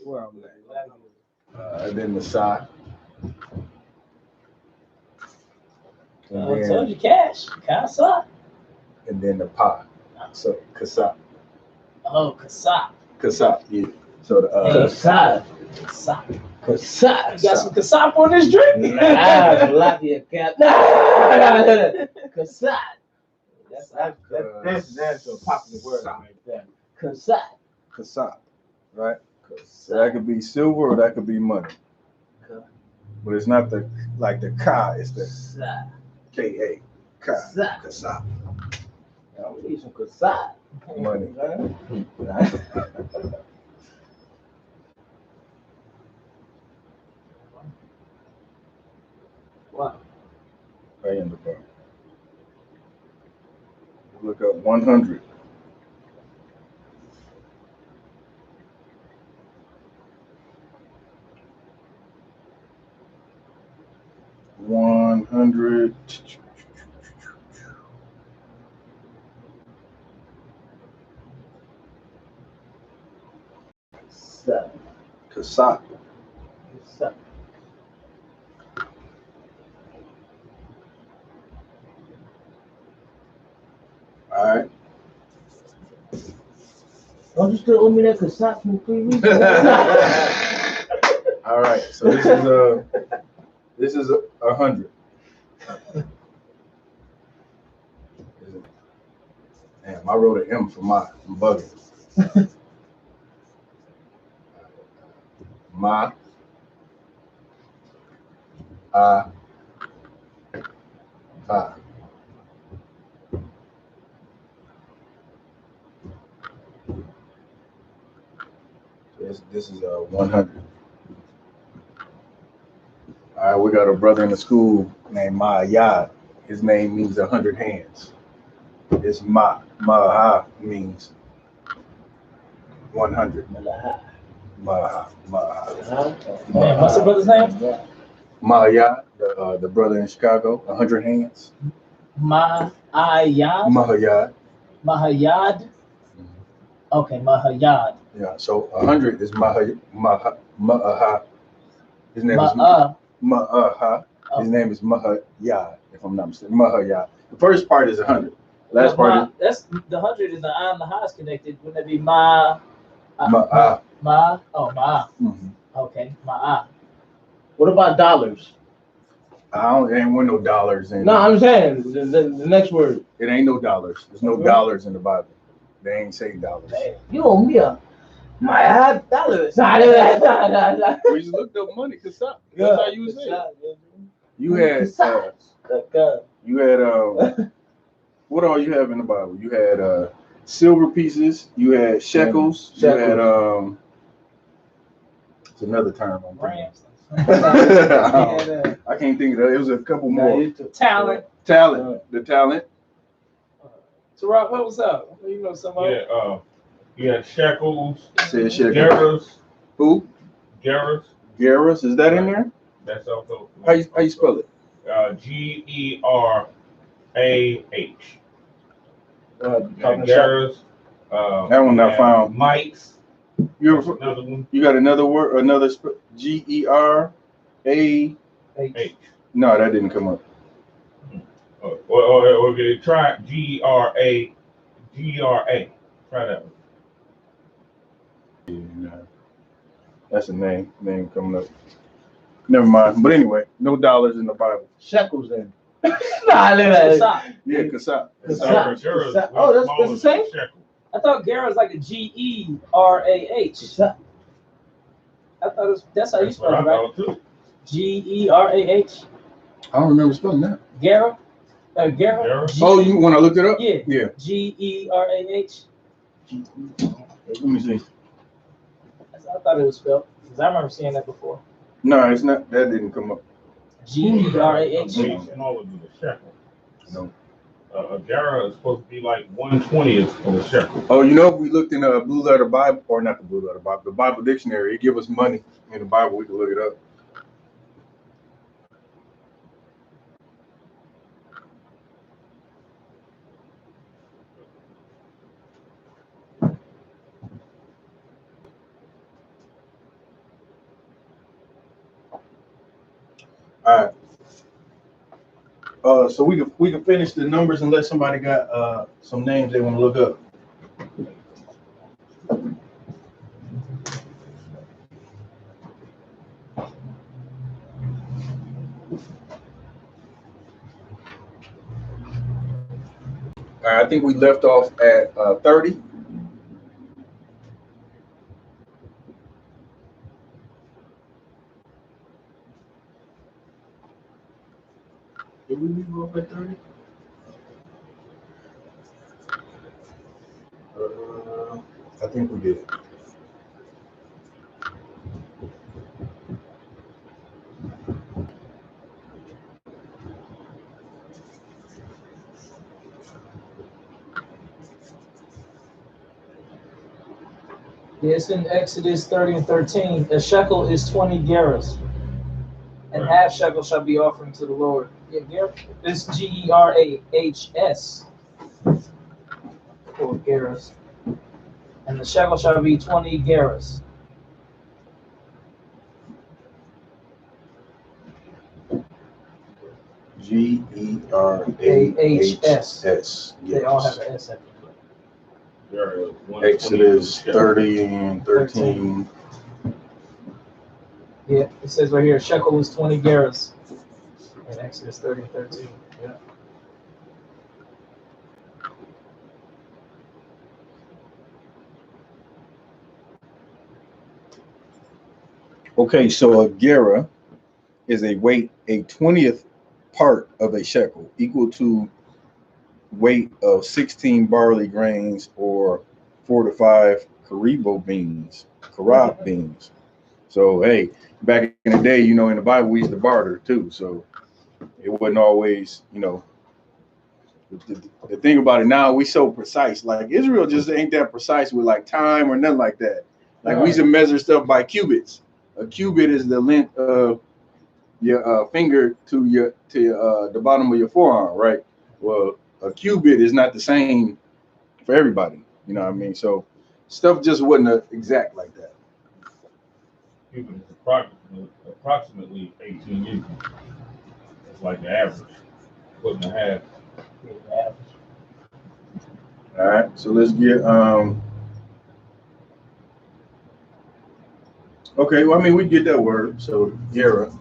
Where I'm at. And then the sa. I told you cash. Casa. And then the pa. So kasap. Oh, kasap. Kasap, yeah. So the Kasap. Kasap. You got some kasap on this drink? Lafayette cap. Kasap. That's a popular word right there. Kasap. Kasap, right? So that could be silver or that could be money. But it's not the like the ka, it's the K-A. Ka. Kasap. Now we need some kasap. Money. Wow. Right in the bar. Look up 100. Kasap. All right. Don't you still owe me that kasap from 3 weeks? All right. So this is 100. Damn, I wrote an M for mine. I'm bugging. Ma. Ha. This is 100. All right, we got a brother in the school named Ma. His name means 100 hands. It's Ma. Ma means 100. Ma. What's the brother's name? The brother in Chicago, 100 hands. Mahayad. Okay, Mahayad. Yeah, so 100 is Ma'aha. His name is Ma'aha. His name is Mahayad, if I'm not mistaken. Mahayad. The first part is 100. Last part that's the 100 is the I and the ha is connected. Wouldn't that be Ma Ma'ah. Ma. Oh, ma. Mhm. Okay, ma. What about dollars? Ain't with no dollars in No, it. I'm saying the next word. It ain't no dollars. There's no Okay. dollars in the Bible. They ain't say dollars. You owe me a my dollars. We just looked up money, kasab. That's how you would say it. You had what all you have in the Bible? You had silver pieces, you had shekels, you had it's another term I'm thinking. I can't think of it. It was a couple more. Talent. The talent. So Rob, what was up? You know somebody? Yeah, you had shekels, Said shekels. gerahs. Who? Gerahs. Gerahs. Is that in there? That's also. How you spell it? GERAH. Gerahs. That one I found. Mites. Another one. You got another word? Another GERAH? No, that didn't come up. Or try GERA. Try that one. Yeah, that's a name coming up. Never mind. But anyway, no dollars in the Bible. Shekels then. Nah, Yeah, kasab. Oh, that's the same? I thought Gerah is like a GERAH. I thought that's how you spell it, right? GERAH. I don't remember spelling that. Gerah. Gerah. Oh, you when I looked it up? Yeah. Yeah. GERAH. Let me see. I thought it was spelled because I remember seeing that before. No, it's not. That didn't come up. GERAH. No. A gerah is supposed to be like 1/20th of a shekel. Oh, you know, if we looked in a Blue Letter Bible, or not the Blue Letter Bible, the Bible Dictionary, it give us money in the Bible. We can look it up. All right. So we can finish the numbers unless somebody got some names they want to look up. All right, I think we left off at 30. Did we leave off at 30? I think we did. Yeah, it's in Exodus 30 and 13. A shekel is 20 gerahs, and half shekel shall be offering to the Lord. Yeah, gerah. It's GERAHS for gerahs, and the shekel shall be 20 gerahs. GERAHS. They all have an S at the Exodus 30 and 13. Yeah, it says right here, shekel is 20 gerahs in Exodus 30 and 13. Yeah. Okay, so a gerah is a weight, a 20th part of a shekel, equal to weight of 16 barley grains or 4 to 5 carib beans. So hey, back in the day, you know, in the Bible we used to barter too. So it wasn't always, you know, the thing about it now, we so precise. Like Israel just ain't that precise with like time or nothing like that. Like we used to measure stuff by cubits. A cubit is the length of your finger to the bottom of your forearm, right? Well, a cubit is not the same for everybody. You know what I mean? So stuff just wasn't exact like that. Cubit is approximately 18 inches. It's like the average, foot and a half. All right, so let's get Okay, well, I mean, we get that word. So, Yera.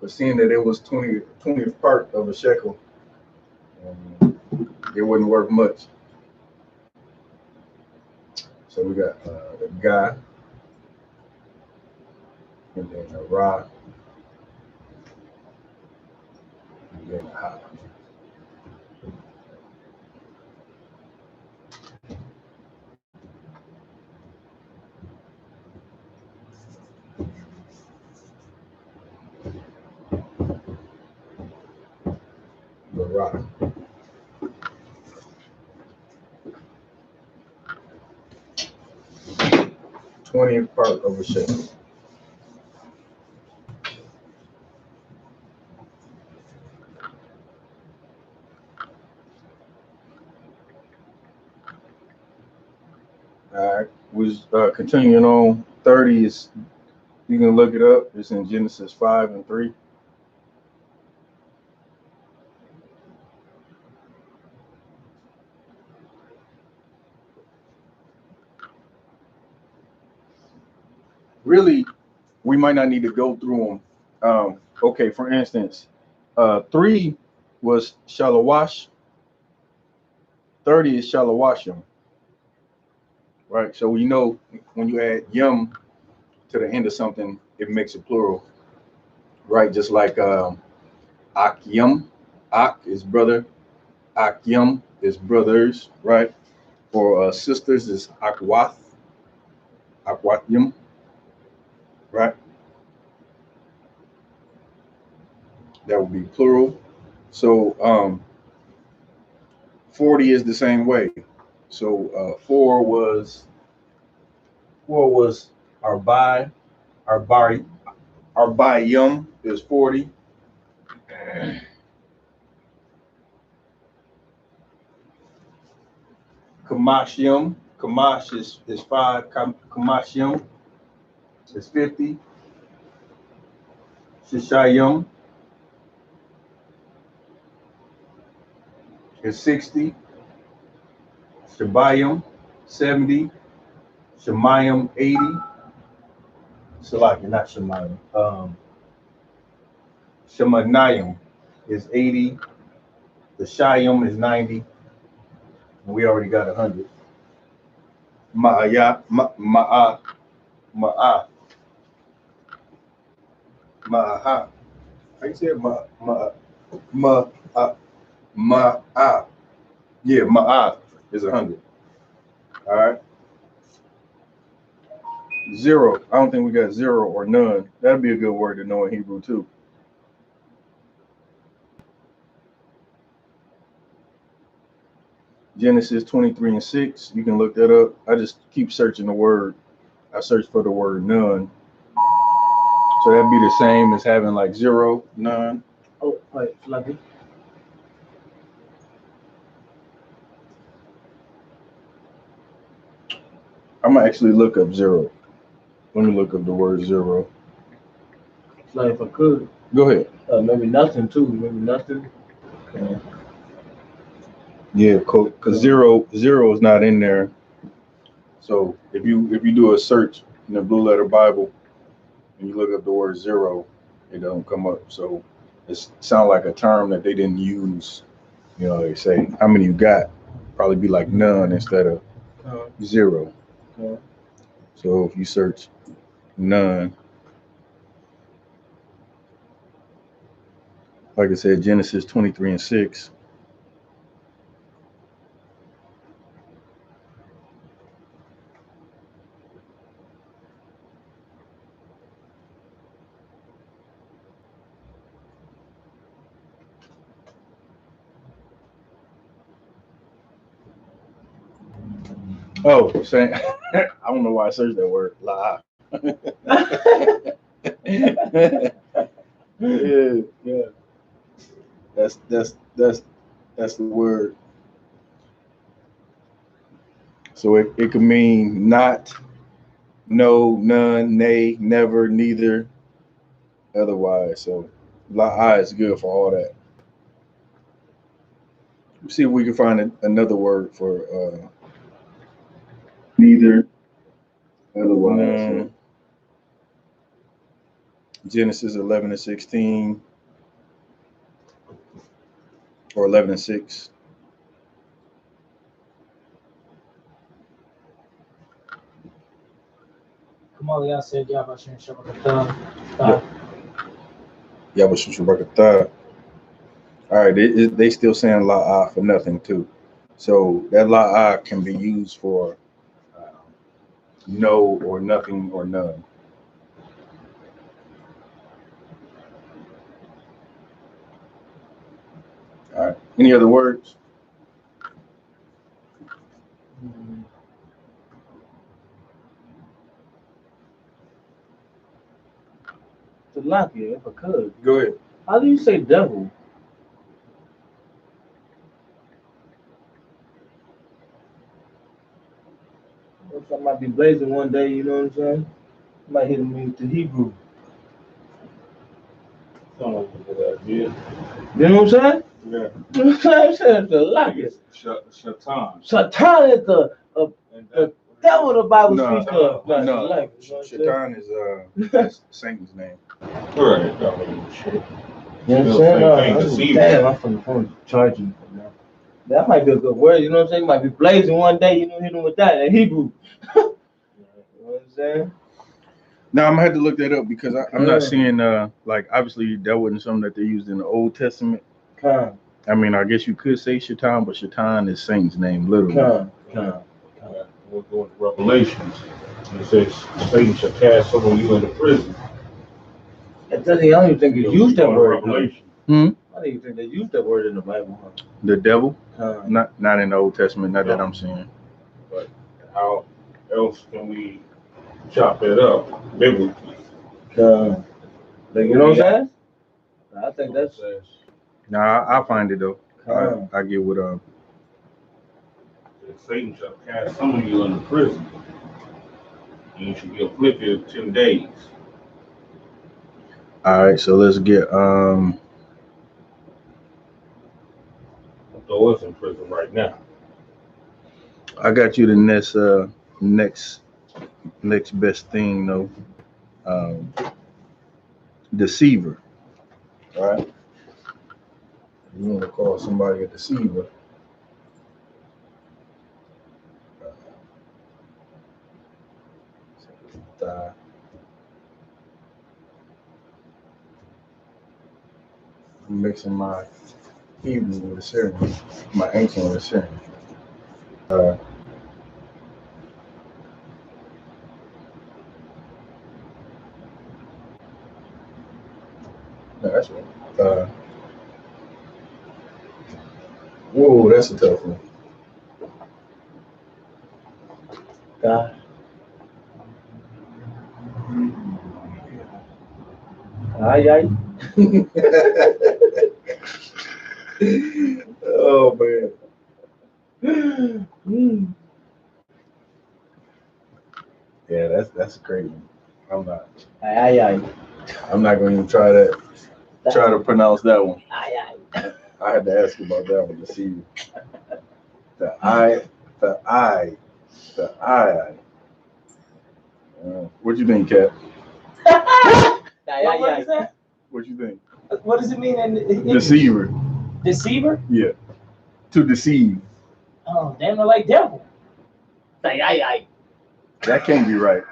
But seeing that it was 20th part of a shekel, it wasn't worth much. So we got the guy, and then a Ra, and then a Ha. The Ra. Twentieth part of a shekel. All right, was continuing on. 30 is, you can look it up. It's in Genesis 5 and 3. Really, we might not need to go through them. Okay, for instance, 3 was Shalawash. 30 is Shalawashim. Right, so you know when you add yum to the end of something, it makes it plural, right? Just like Akyum, Ak is brother, Akyum is brothers, right? Or sisters is Akwath, Akwatyum, right? That would be plural. So 40 is the same way. So 4 was Arbai, Arbayum is 40. Kamashium, Kamash is 5. Kamashium is 50. Shishayum is 60. Shabayum 70. Shemayim 80. Salaki, not Shemayim. Shemanayim is 80. The Shayum is 90. And we already got 100. Ma'ah. Ma'ah. How you say it? Ma'ah. Yeah, Ma'ah is 100. All right. 0. I don't think we got 0 or none. That'd be a good word to know in Hebrew too. Genesis 23 and 6. You can look that up. I just keep searching the word. I search for the word none. So that'd be the same as having like 0, none. Oh, wait, Fluffy. I'm gonna actually look up 0. Let me look up the word 0. Like if I could. Go ahead. Maybe nothing too. Maybe nothing. Okay. Yeah, because 0 is not in there. So if you do a search in the Blue Letter Bible and you look up the word 0, it doesn't come up. So it sounds like a term that they didn't use. You know, they say how many you got, probably be like none instead of 0. So if you search none, like I said, Genesis 23 and 6. Oh, saying I don't know why I searched that word. La. yeah. That's the word. So it could mean not, no, none, nay, never, neither, otherwise. So la is good for all that. Let's see if we can find another word for neither. Otherwise, Genesis 11:16 or 11:6. Kamali, said, Yabashin Shabakatan. Yabashin Shabakatan. All right, they still saying la'ah for nothing too. So that la'ah can be used for no or nothing or none. All right. Any other words? To lock it, if I could. Go ahead. How do you say devil? I might be blazing one day, you know what I'm saying? I might hit him with the Hebrew. Sound like a good idea. You know what I'm saying? Yeah. You know what I'm saying? The lock it. Shatan. Satan is the devil the Bible No, speaks of. No, You know what I'm saying? Shaitan is that's Satan's name. Right. That was shit. You know what I'm saying? Damn, I'm from the phone charging now. That might be a good word, you know what I'm saying? Might be blazing one day, you know, hit him with that Hebrew. You know what I'm saying? Now I'm gonna have to look that up because I'm not seeing like obviously that wasn't something that they used in the Old Testament. I mean, I guess you could say Shaitan, but Shaitan is Satan's name, literally. We're going to Revelations. It says Satan shall cast some of you into prison. I don't even think they used that word. Revelation. I don't even think they used that word in the Bible. The devil? Not in the Old Testament, not that I'm seeing. But how else can we chop it up biblically? You know what I'm saying? I think that's. Nah, I'll find it though. I get what Satan shall cast some of you into prison. And you should be afflicted 10 days. All right, so let's get Though it's in prison right now. I got you the next best thing though. Deceiver. All right. You want to call somebody a deceiver. I'm mixing my Hebrew with a Syrian, my ancient with a Syrian. No, that's right. Whoa, that's a tough one. God. Aye. Oh man. Yeah, that's crazy. I'm not. Aye. I'm not going to even try to pronounce that one. Aye. I had to ask you about that one to see the I. What you think, Kat? What is that? What you think? What does it mean in Deceiver. Deceiver? Yeah. To deceive. Oh, damn, they're like devil. Aye. That can't be right.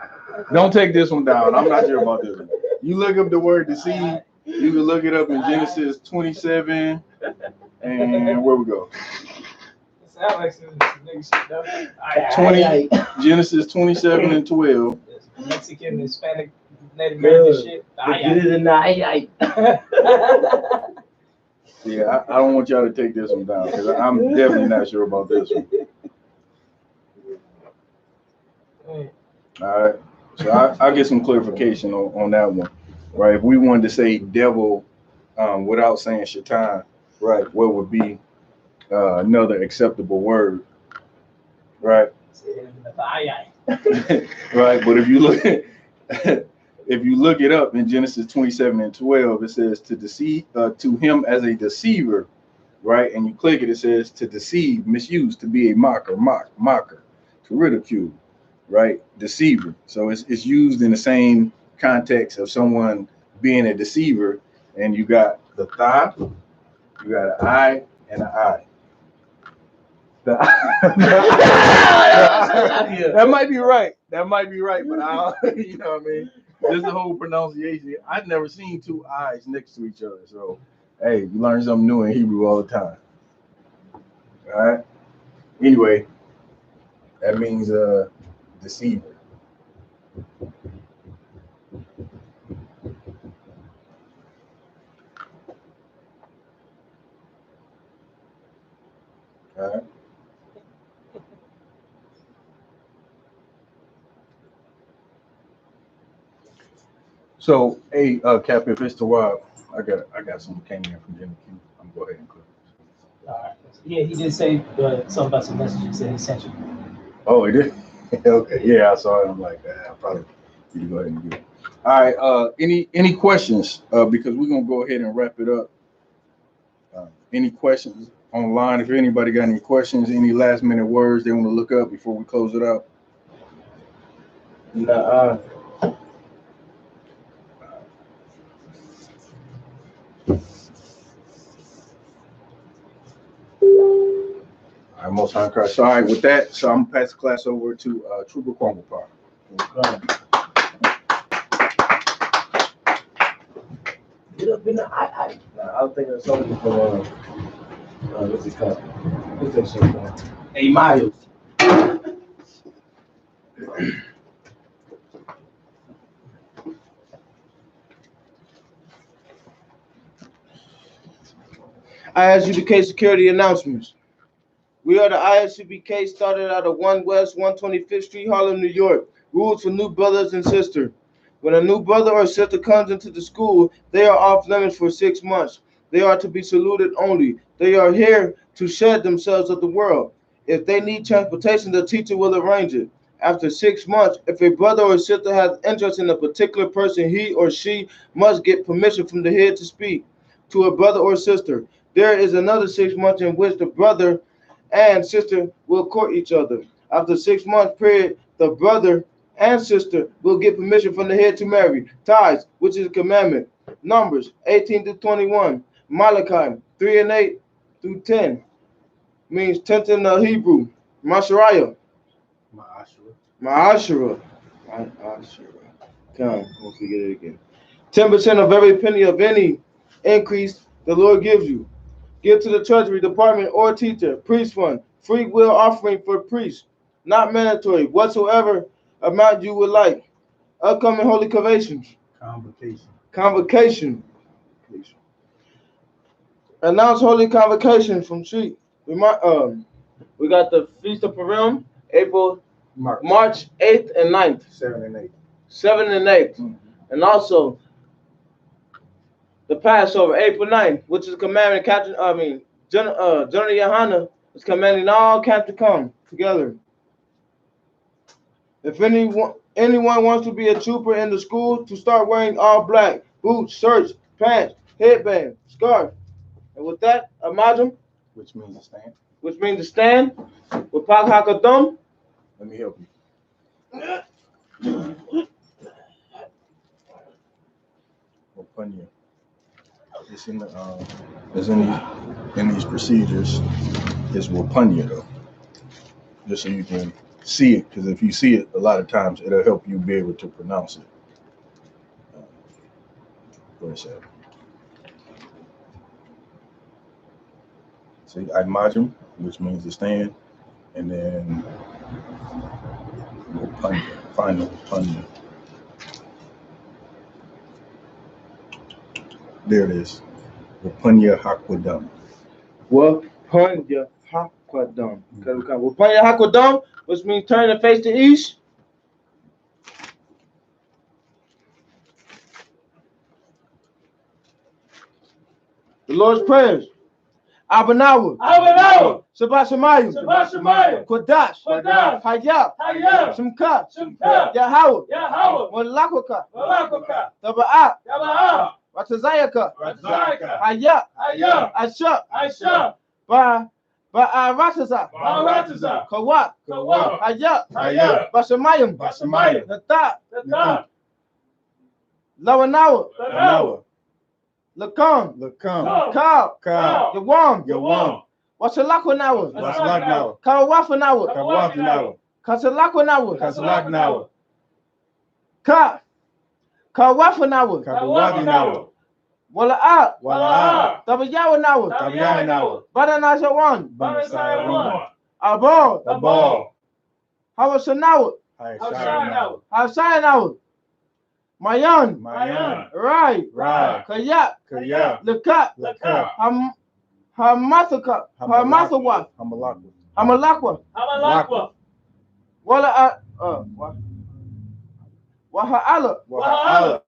Don't take this one down. I'm not sure about this one. You look up the word deceive. You can look it up in Genesis 27. And where we go? Sound like some nigga shit, though. 20, Genesis 27 and 12. Mexican, Hispanic, Native American shit. Get it in the aye. Yeah, I don't want y'all to take this one down because I'm definitely not sure about this one. All right, so I'll get some clarification on that one. Right, if we wanted to say devil without saying Shaitan, right, what would be another acceptable word? Right. Right, but if you look it up in Genesis 27 and 12, it says to deceive to him as a deceiver, right? And you click it, it says to deceive, misuse, to be a mocker, to ridicule. right? Deceiver. So it's used in the same context of someone being a deceiver, and you got the thigh, you got an eye, and an eye. That might be right. That might be right, but I don't, you know what I mean? There's the whole pronunciation. I've never seen two eyes next to each other. So, hey, you learn something new in Hebrew all the time. All right. Anyway, that means deceiver. All right. So, hey, Cap, if it's the wild, I got some came in from Jimmy Q. I'm gonna go ahead and click. All right. Yeah, he did say something about some messages that he sent you. Oh, he did. Okay. Yeah, I saw it. I'm like, I probably need to go ahead and get it. All right. Any questions? Because we're gonna go ahead and wrap it up. Any questions online? If anybody got any questions, any last minute words they want to look up before we close it out? Nah, All right, most high Christ. All right, with that, so I'm gonna pass the class over to Trooper Kwame Park. Get up in the I was thinking of something from what's it called? What's that shit called? 8 Miles. I.S.U.P.K security announcements. We are the I.S.U.P.K, started out of 1 West 125th Street, Harlem, New York. Rules for new brothers and sisters. When a new brother or sister comes into the school, they are off limits for 6 months. They are to be saluted only. They are here to shed themselves of the world. If they need transportation, the teacher will arrange it. After 6 months, if a brother or sister has interest in a particular person, he or she must get permission from the head to speak to a brother or sister. There is another 6 months in which the brother and sister will court each other. After 6 months period, the brother and sister will get permission from the head to marry. Tithes, which is a commandment. Numbers 18 to 21. Malachi 3 and 8 through 10 means 10th in the Hebrew. Mashariah. Ma'ashara. Come, we'll forget it again. 10% of every penny of any increase the Lord gives you. Give to the treasury department or teacher, priest fund, free will offering for priests, not mandatory, whatsoever amount you would like. Upcoming holy convocations. Convocation. Announce holy convocation from street. We got the Feast of Purim, March 8th and 9th. 7 and 8. 7 and 8. Mm-hmm. And also the Passover, April 9th, which is a commandment, General YAHANNA is commanding all camps to come together. If anyone wants to be a trooper in the school, to start wearing all black, boots, shirts, pants, headband, scarf. And with that, Amajam, Which means to stand. With Pak Hakathum. Let me help you. It's in the it's in these procedures. It's Wapunya though, just so you can see it. Because if you see it, a lot of times it'll help you be able to pronounce it. What is that? See, Imajim, which means to stand, and then Wapunya. Find the Wapunya. There it is. Wapunya Hakwadam. Wapunya Hakwadam. Wapunya Hakwadam, which means turn and face to east. The Lord's prayers. Abanawa. Shabbat Shemayim. Kodash. Hayab. Shemka. Yahweh. Malakoka. Taba'at. Ratazayaka. Hayab. I.S.U.P. By Ba'arataza. Ba'arataza. Kawak. Kawak. Hayat. Hayat. Bashamayim. Bashamayim. Natat. Natat. Lawanawa. Lanawa. Lakam. Kam. Kal. Kam. Yawam. Yawam. Wasalakanawa. Wasalaknawa. Kawafanawa. Kawafinawa. Kasalakanawa. Kasalaknawa. Ka. Kawafanawa. Kawafinawa. Wala'a. Wala'a. Tabiyawanawa. Tabiyahinawa. Badanasawan. Banasayawan. Abal. Abal. Hawasanawa. Hashayanawa. Hasayanawa. Mayan. Mayan. Rai. Rai. Kayak. Kaya. Lakat. Laka. Hamathaka. Hamathawa. Hamalakwa. Hamalakwa. Hamalakwa. Wala'a. Waha'ala. Waha'ala.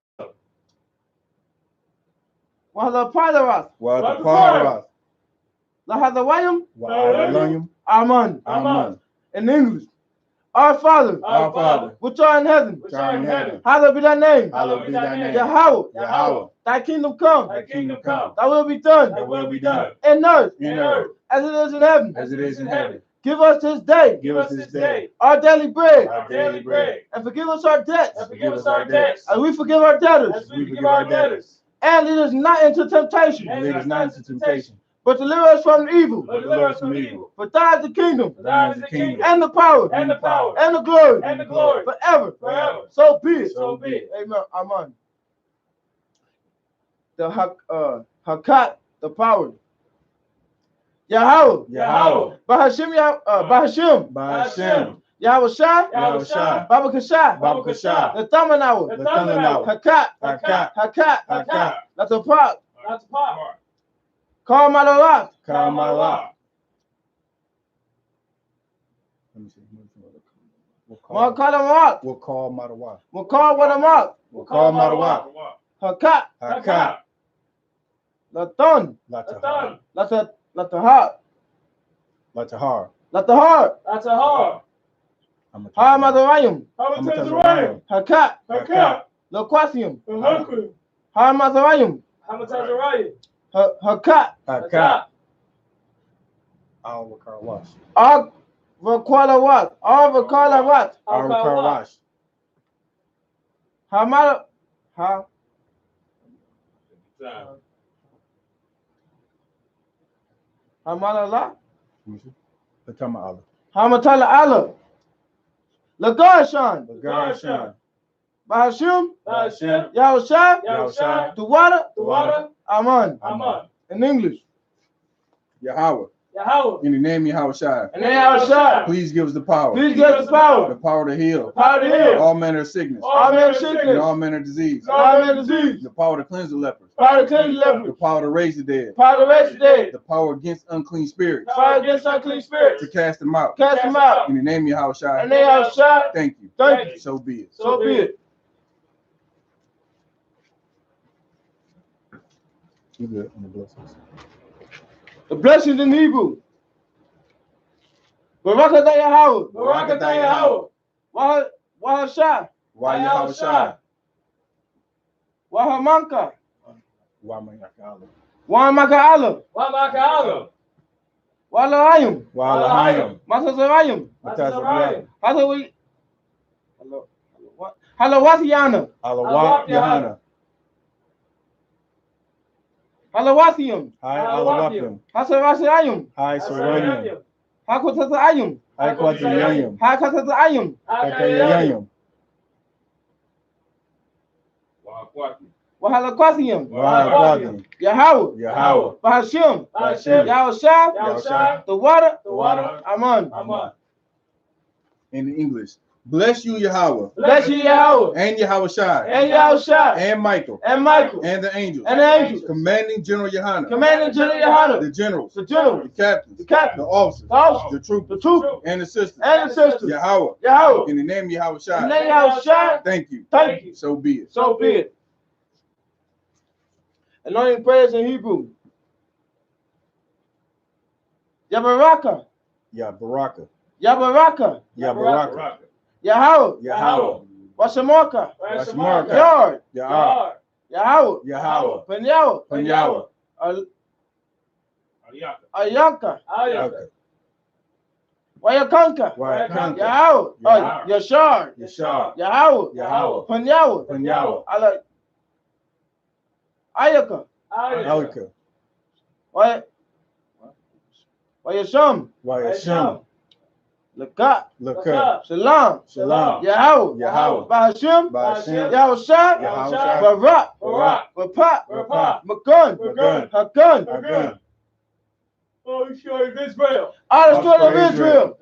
Wahalapadaras. Wadaparath. Lahadawayam. Wa'alalayim. Aman. Aman. In English. Our Father, Our Father, which art in heaven, which art in heaven, hallowed be thy name. hallowed be thy name. Yahweh, Yahweh, thy kingdom come, thy kingdom come, thy will be done thy will be done in earth in earth as it is in heaven. as it is in heaven. Give us this day Give us this day our daily bread, our daily bread, and forgive us our debts and forgive us our debts as we forgive our debtors. as we forgive our debtors. And lead us not into temptation, And lead us not into temptation, but deliver us from evil. but deliver us from evil. For thine is the kingdom, For thine is the kingdom, and the power, and the power, and the glory, and the glory, forever. forever. So be it. So be it. Amen. Amen. The Hakat, the power. Yahweh. Yahweh, Bahashim. Bahashim. Ba'ashem, Yahweh Shah. Yahweh Shah, Baba Kashah. Baba Kashah, The Thamanawa. the Thundanawa, Hakat. Hakat, Hakat. Hakat, That's a part. that's part, Call Malalat. Kamala, Makalamat. We'll call Madawa. Makal Wanamat. We'll call Madawa. Hakat. Hakat, Latan. Latahar. Latahat. Latahar. Latahar. that's a hard. Ha Madarayim. Hamatazarayim, Hakat. Hakat, Laquasium. Hakat, Ha Madarayim. Hamatazarayim, Hakat. Hakat, Al-Wakarawash. Avakalawat. Avakalawat. Al-Wakarawash. Hamala. Ha. Hamalala. Patama Allah. Hamatala Allah. Lagashan. Garshan. Bahashim. Ba'ashem, Yahushua. Yahushua, Tuwada. Tuwada, Aman. Aman, In English. Yahweh. Yahweh, In the name of Yahushua. And then Yahushua. Please give us the power. Please give us the power. The power to heal. Power to heal. All manner of sickness. All men And sickness. all manner of disease. All men disease. The power to cleanse the lepers. Power to cleanse The lepers. power to raise the dead. Power to raise the dead. The power against unclean spirits. Power against unclean spirits. To cast them out. Cast them out. In the name of Yahushua. And then Yahushua. Thank you. Thank you. So be it. So be it. You good on the blessings. The blessings in Hebrew. Barakatah Yahweh. Barakatah Yahweh, Wahashah. Why Yahushua? Wahamanka. Why Mayakala? Wahamaka'ala. Wamaka'ala, Walayim. Why Lahayim? Masazarayim. Matazarayim, Halawi. Halawathiana. Alawat Yohana. Halawathium. Hi Alawapim. Hasarasayim. Hi Sarayim. Hakotatayim. Hi Quatayim. Hakatatayim. Hakayayim. Wahalakwathium. Why Yahweh. Yahweh. Bahashim. Ba'ashem, Yahushua. Yahushua, The water. Tuwada, Aman. Aman. In English. Bless you, Yahweh. Bless you, Yahweh. And Yahushua. And Yahushua. And Michael. And Michael. And the angels. And the angels. Commanding General Yohana. Commanding General Yohana. The generals. The general. The captains. The captain. The officers. The officers. The troopers. The troop. And the sisters. And the sisters. Yahweh. Yahweh. In the name of And Yahushua. then Yahushua. Thank you. Thank you. So be it. So be it. Anointing prayers in Hebrew. Yabaraka. Yabaraka. Yabaraka. Yabaraka. Yahweh. Yahweh. Washamarka. Washamarka. Yard. Yahweh. Yahweh. Yahweh. Penyawa. Penyawa. Ayaka. Ayaka. Wayakanka. Wayakanka. Yahweh. Yahweh. Yashar. Yashar. Yahweh. Yahweh. Panyawa. Panyawa. Ayaka. Ayaka. Wayasham. Y.S.U.P.K. Lakat. Lakat. Shalom. Shalom. Yahweh. Yahweh. Bahashim. Bahashim. Yahushua. Yahushua. Barak. Barak. Bapak. Bapak. Makun. Makun. Hakun. Hakun. Oh, sure of Israel. All the sword of Israel.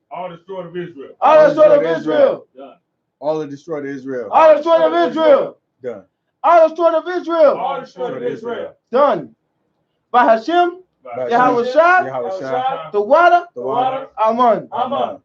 All the sword of Israel. All the sword of Israel. Done. All the destroyed Israel. All the sword of Israel. Done. All the sword of Israel. All the sword of Israel. Done. By Hashem. Yahushua. Yahushua. The water. The water. Amen. Amen.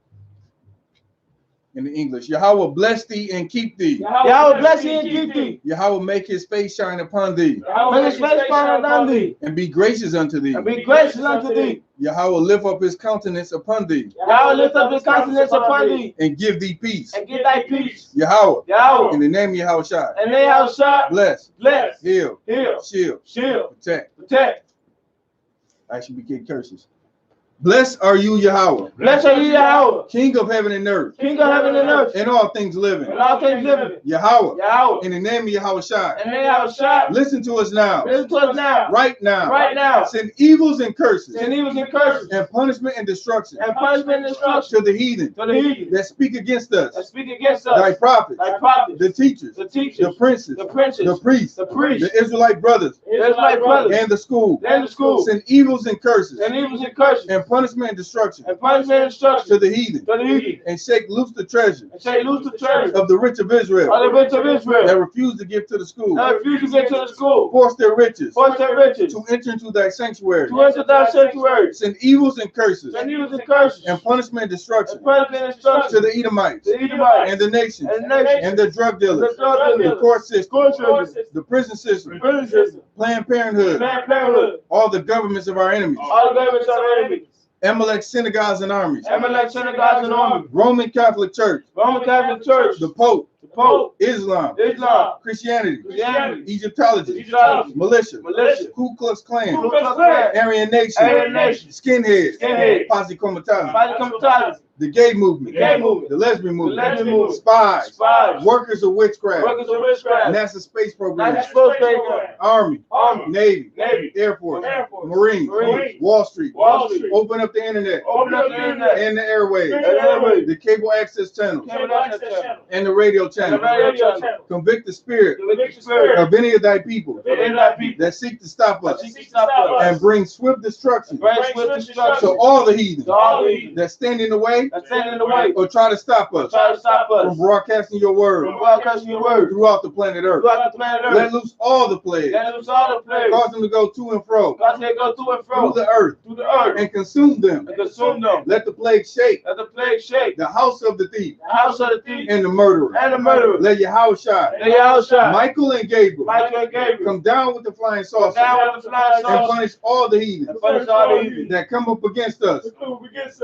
In the English, Yahweh bless thee and keep thee. Yahweh bless thee and keep thee. Yahweh make his face shine upon thee. Make his face shine upon thee. And be gracious unto thee. And be gracious unto thee. Yahweh lift up his countenance upon thee. Yahweh lift up his countenance upon thee. And give thee peace. And give thy peace. Yahweh. Yahweh. In the name of Yahushua. And they have shot. Bless. Bless. Heal. Heal. Shield. Shield. Protect. Protect. I.S.U.P.K. curses. Blessed are you, Yahweh. Blessed are you, Yahweh. King of heaven and earth. King of heaven and earth. And all things living. And all things living. Yahweh. Yahweh. In the name of Yahushua. And they have shot. Listen to us now. Listen to us now. Right now. Right now. Send evils and curses. Send evils and curses. And punishment and destruction. And punishment and destruction. To the heathen. To the heathen. That speak against us. That speak against us. Thy prophets. Thy prophets. The teachers. The teachers. The princes. The princes. The priests. The priests. The Israelite brothers. The Israelite brothers. And the school. And the school. Send evils and curses. And evils and curses. And punishment and destruction. And punishment and destruction. To the heathen. To the heathen. And shake loose the treasure. And shake loose the treasure. Of the rich of Israel. Of the rich of Israel. That refuse to give to the school. That refuse to get to the school. Force their riches. Force their riches. To enter into thy sanctuary. To enter thy sanctuary. Send evils and curses. Send evils and curses. And punishment and destruction. And punishment and destruction. To the Edomites. The Edomites. And the nations. And the nations. And the drug dealers. The drug dealers. The court system. Court system. The prison system. Prison system. Planned Parenthood. Planned Parenthood. All the governments of our enemies. All the governments of our enemies. Amalek synagogues and armies. Amalek synagogues and armies. Roman Catholic Church. Roman Catholic Church. The Pope. The Pope. Islam. Islam. Christianity. Christianity. Egyptology. Egyptology. Militia. Militia. Ku Klux Klan. Ku Klux Klan. Aryan Nation. Aryan Nation. Skinheads. Skinheads. Posse Comitatus. Posse Comitatus. The gay movement. The gay movement. The lesbian movement. The lesbian movement. Spies. Spies. Workers of witchcraft. Workers of witchcraft. NASA space program. NASA space program. Army. Army. Navy. Navy. Air Force. Air Force. Marines. Marines. Wall Street. Wall Street. Open up the internet. Open up the internet. And the airwaves. And the airwaves. The cable access channels. Cable access channel. And the radio channel. And the radio channel. Convict the spirit. Convict the spirit. Of any of thy people. Of any of thy people. That seek to stop us. That seek to stop us. And bring swift destruction. Bring swift destruction. To all the heathen. To all the heathen. That stand in the way. That stand in the way. Or try to stop us. Try to stop us. From broadcasting your word. From broadcasting your word. Throughout the planet Earth. Throughout the planet Earth. Let loose all the plagues. Let loose all the plagues. Cause them to go to and fro. Cause them to go to and fro. Through the earth. Through the earth. And consume them. And consume them. Let the plague shake. Let the plague shake. The house of the thief. The house of the thief. And the murderer. And the murderer. Let Yahushua. Let Yahushua. Michael and Gabriel. Michael and Gabriel. Come down with the flying saucer. Come down with the flying saucer. And punish all the heathens. And punish all the heathens. That come up against us.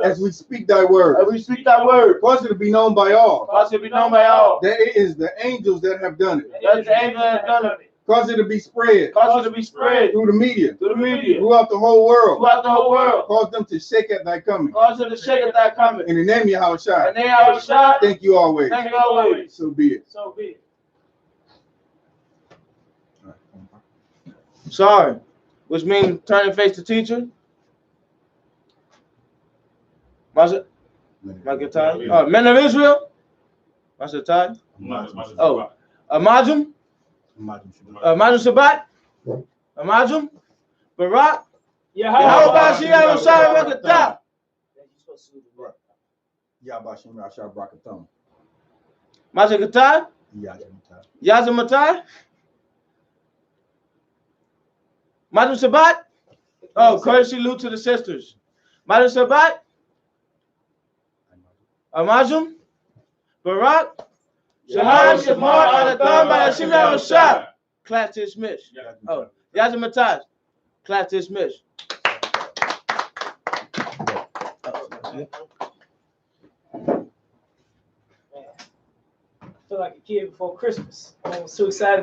As we speak thy word. As we speak thy word. Cause it to be known by all. Cause it to be known by all. That it is the angels that have done it. That is the angels that have done it. Cause it to be spread. Cause it to be spread. Through the media. Through the media. Throughout the whole world. Throughout the whole world. Cause them to shake at thy coming. Cause them to shake at thy coming. In the name of Yahushua. In the name of Yahushua. Thank you always. Thank you always. So be it. So be it. Sorry. Which means turning face to teacher. Master Time. Men of Israel. Master Time. Oh. Amajum. Amajum Shabbat. Amajum. Barak. Yahweh Bashi Yahushua Rakatah. Yabashim Rasha Brakatham. Master Katai. Yazamatai. Majum Shabbat. Oh, courtesy salute to the sisters. Majum Shabbat. Amajum. Barak. Shalom, Shabbat, Adatam, Ba'ashim Yahushua. Class dismissed. Oh, Yazamatai. Class dismissed. I feel like a kid before Christmas. I was so excited to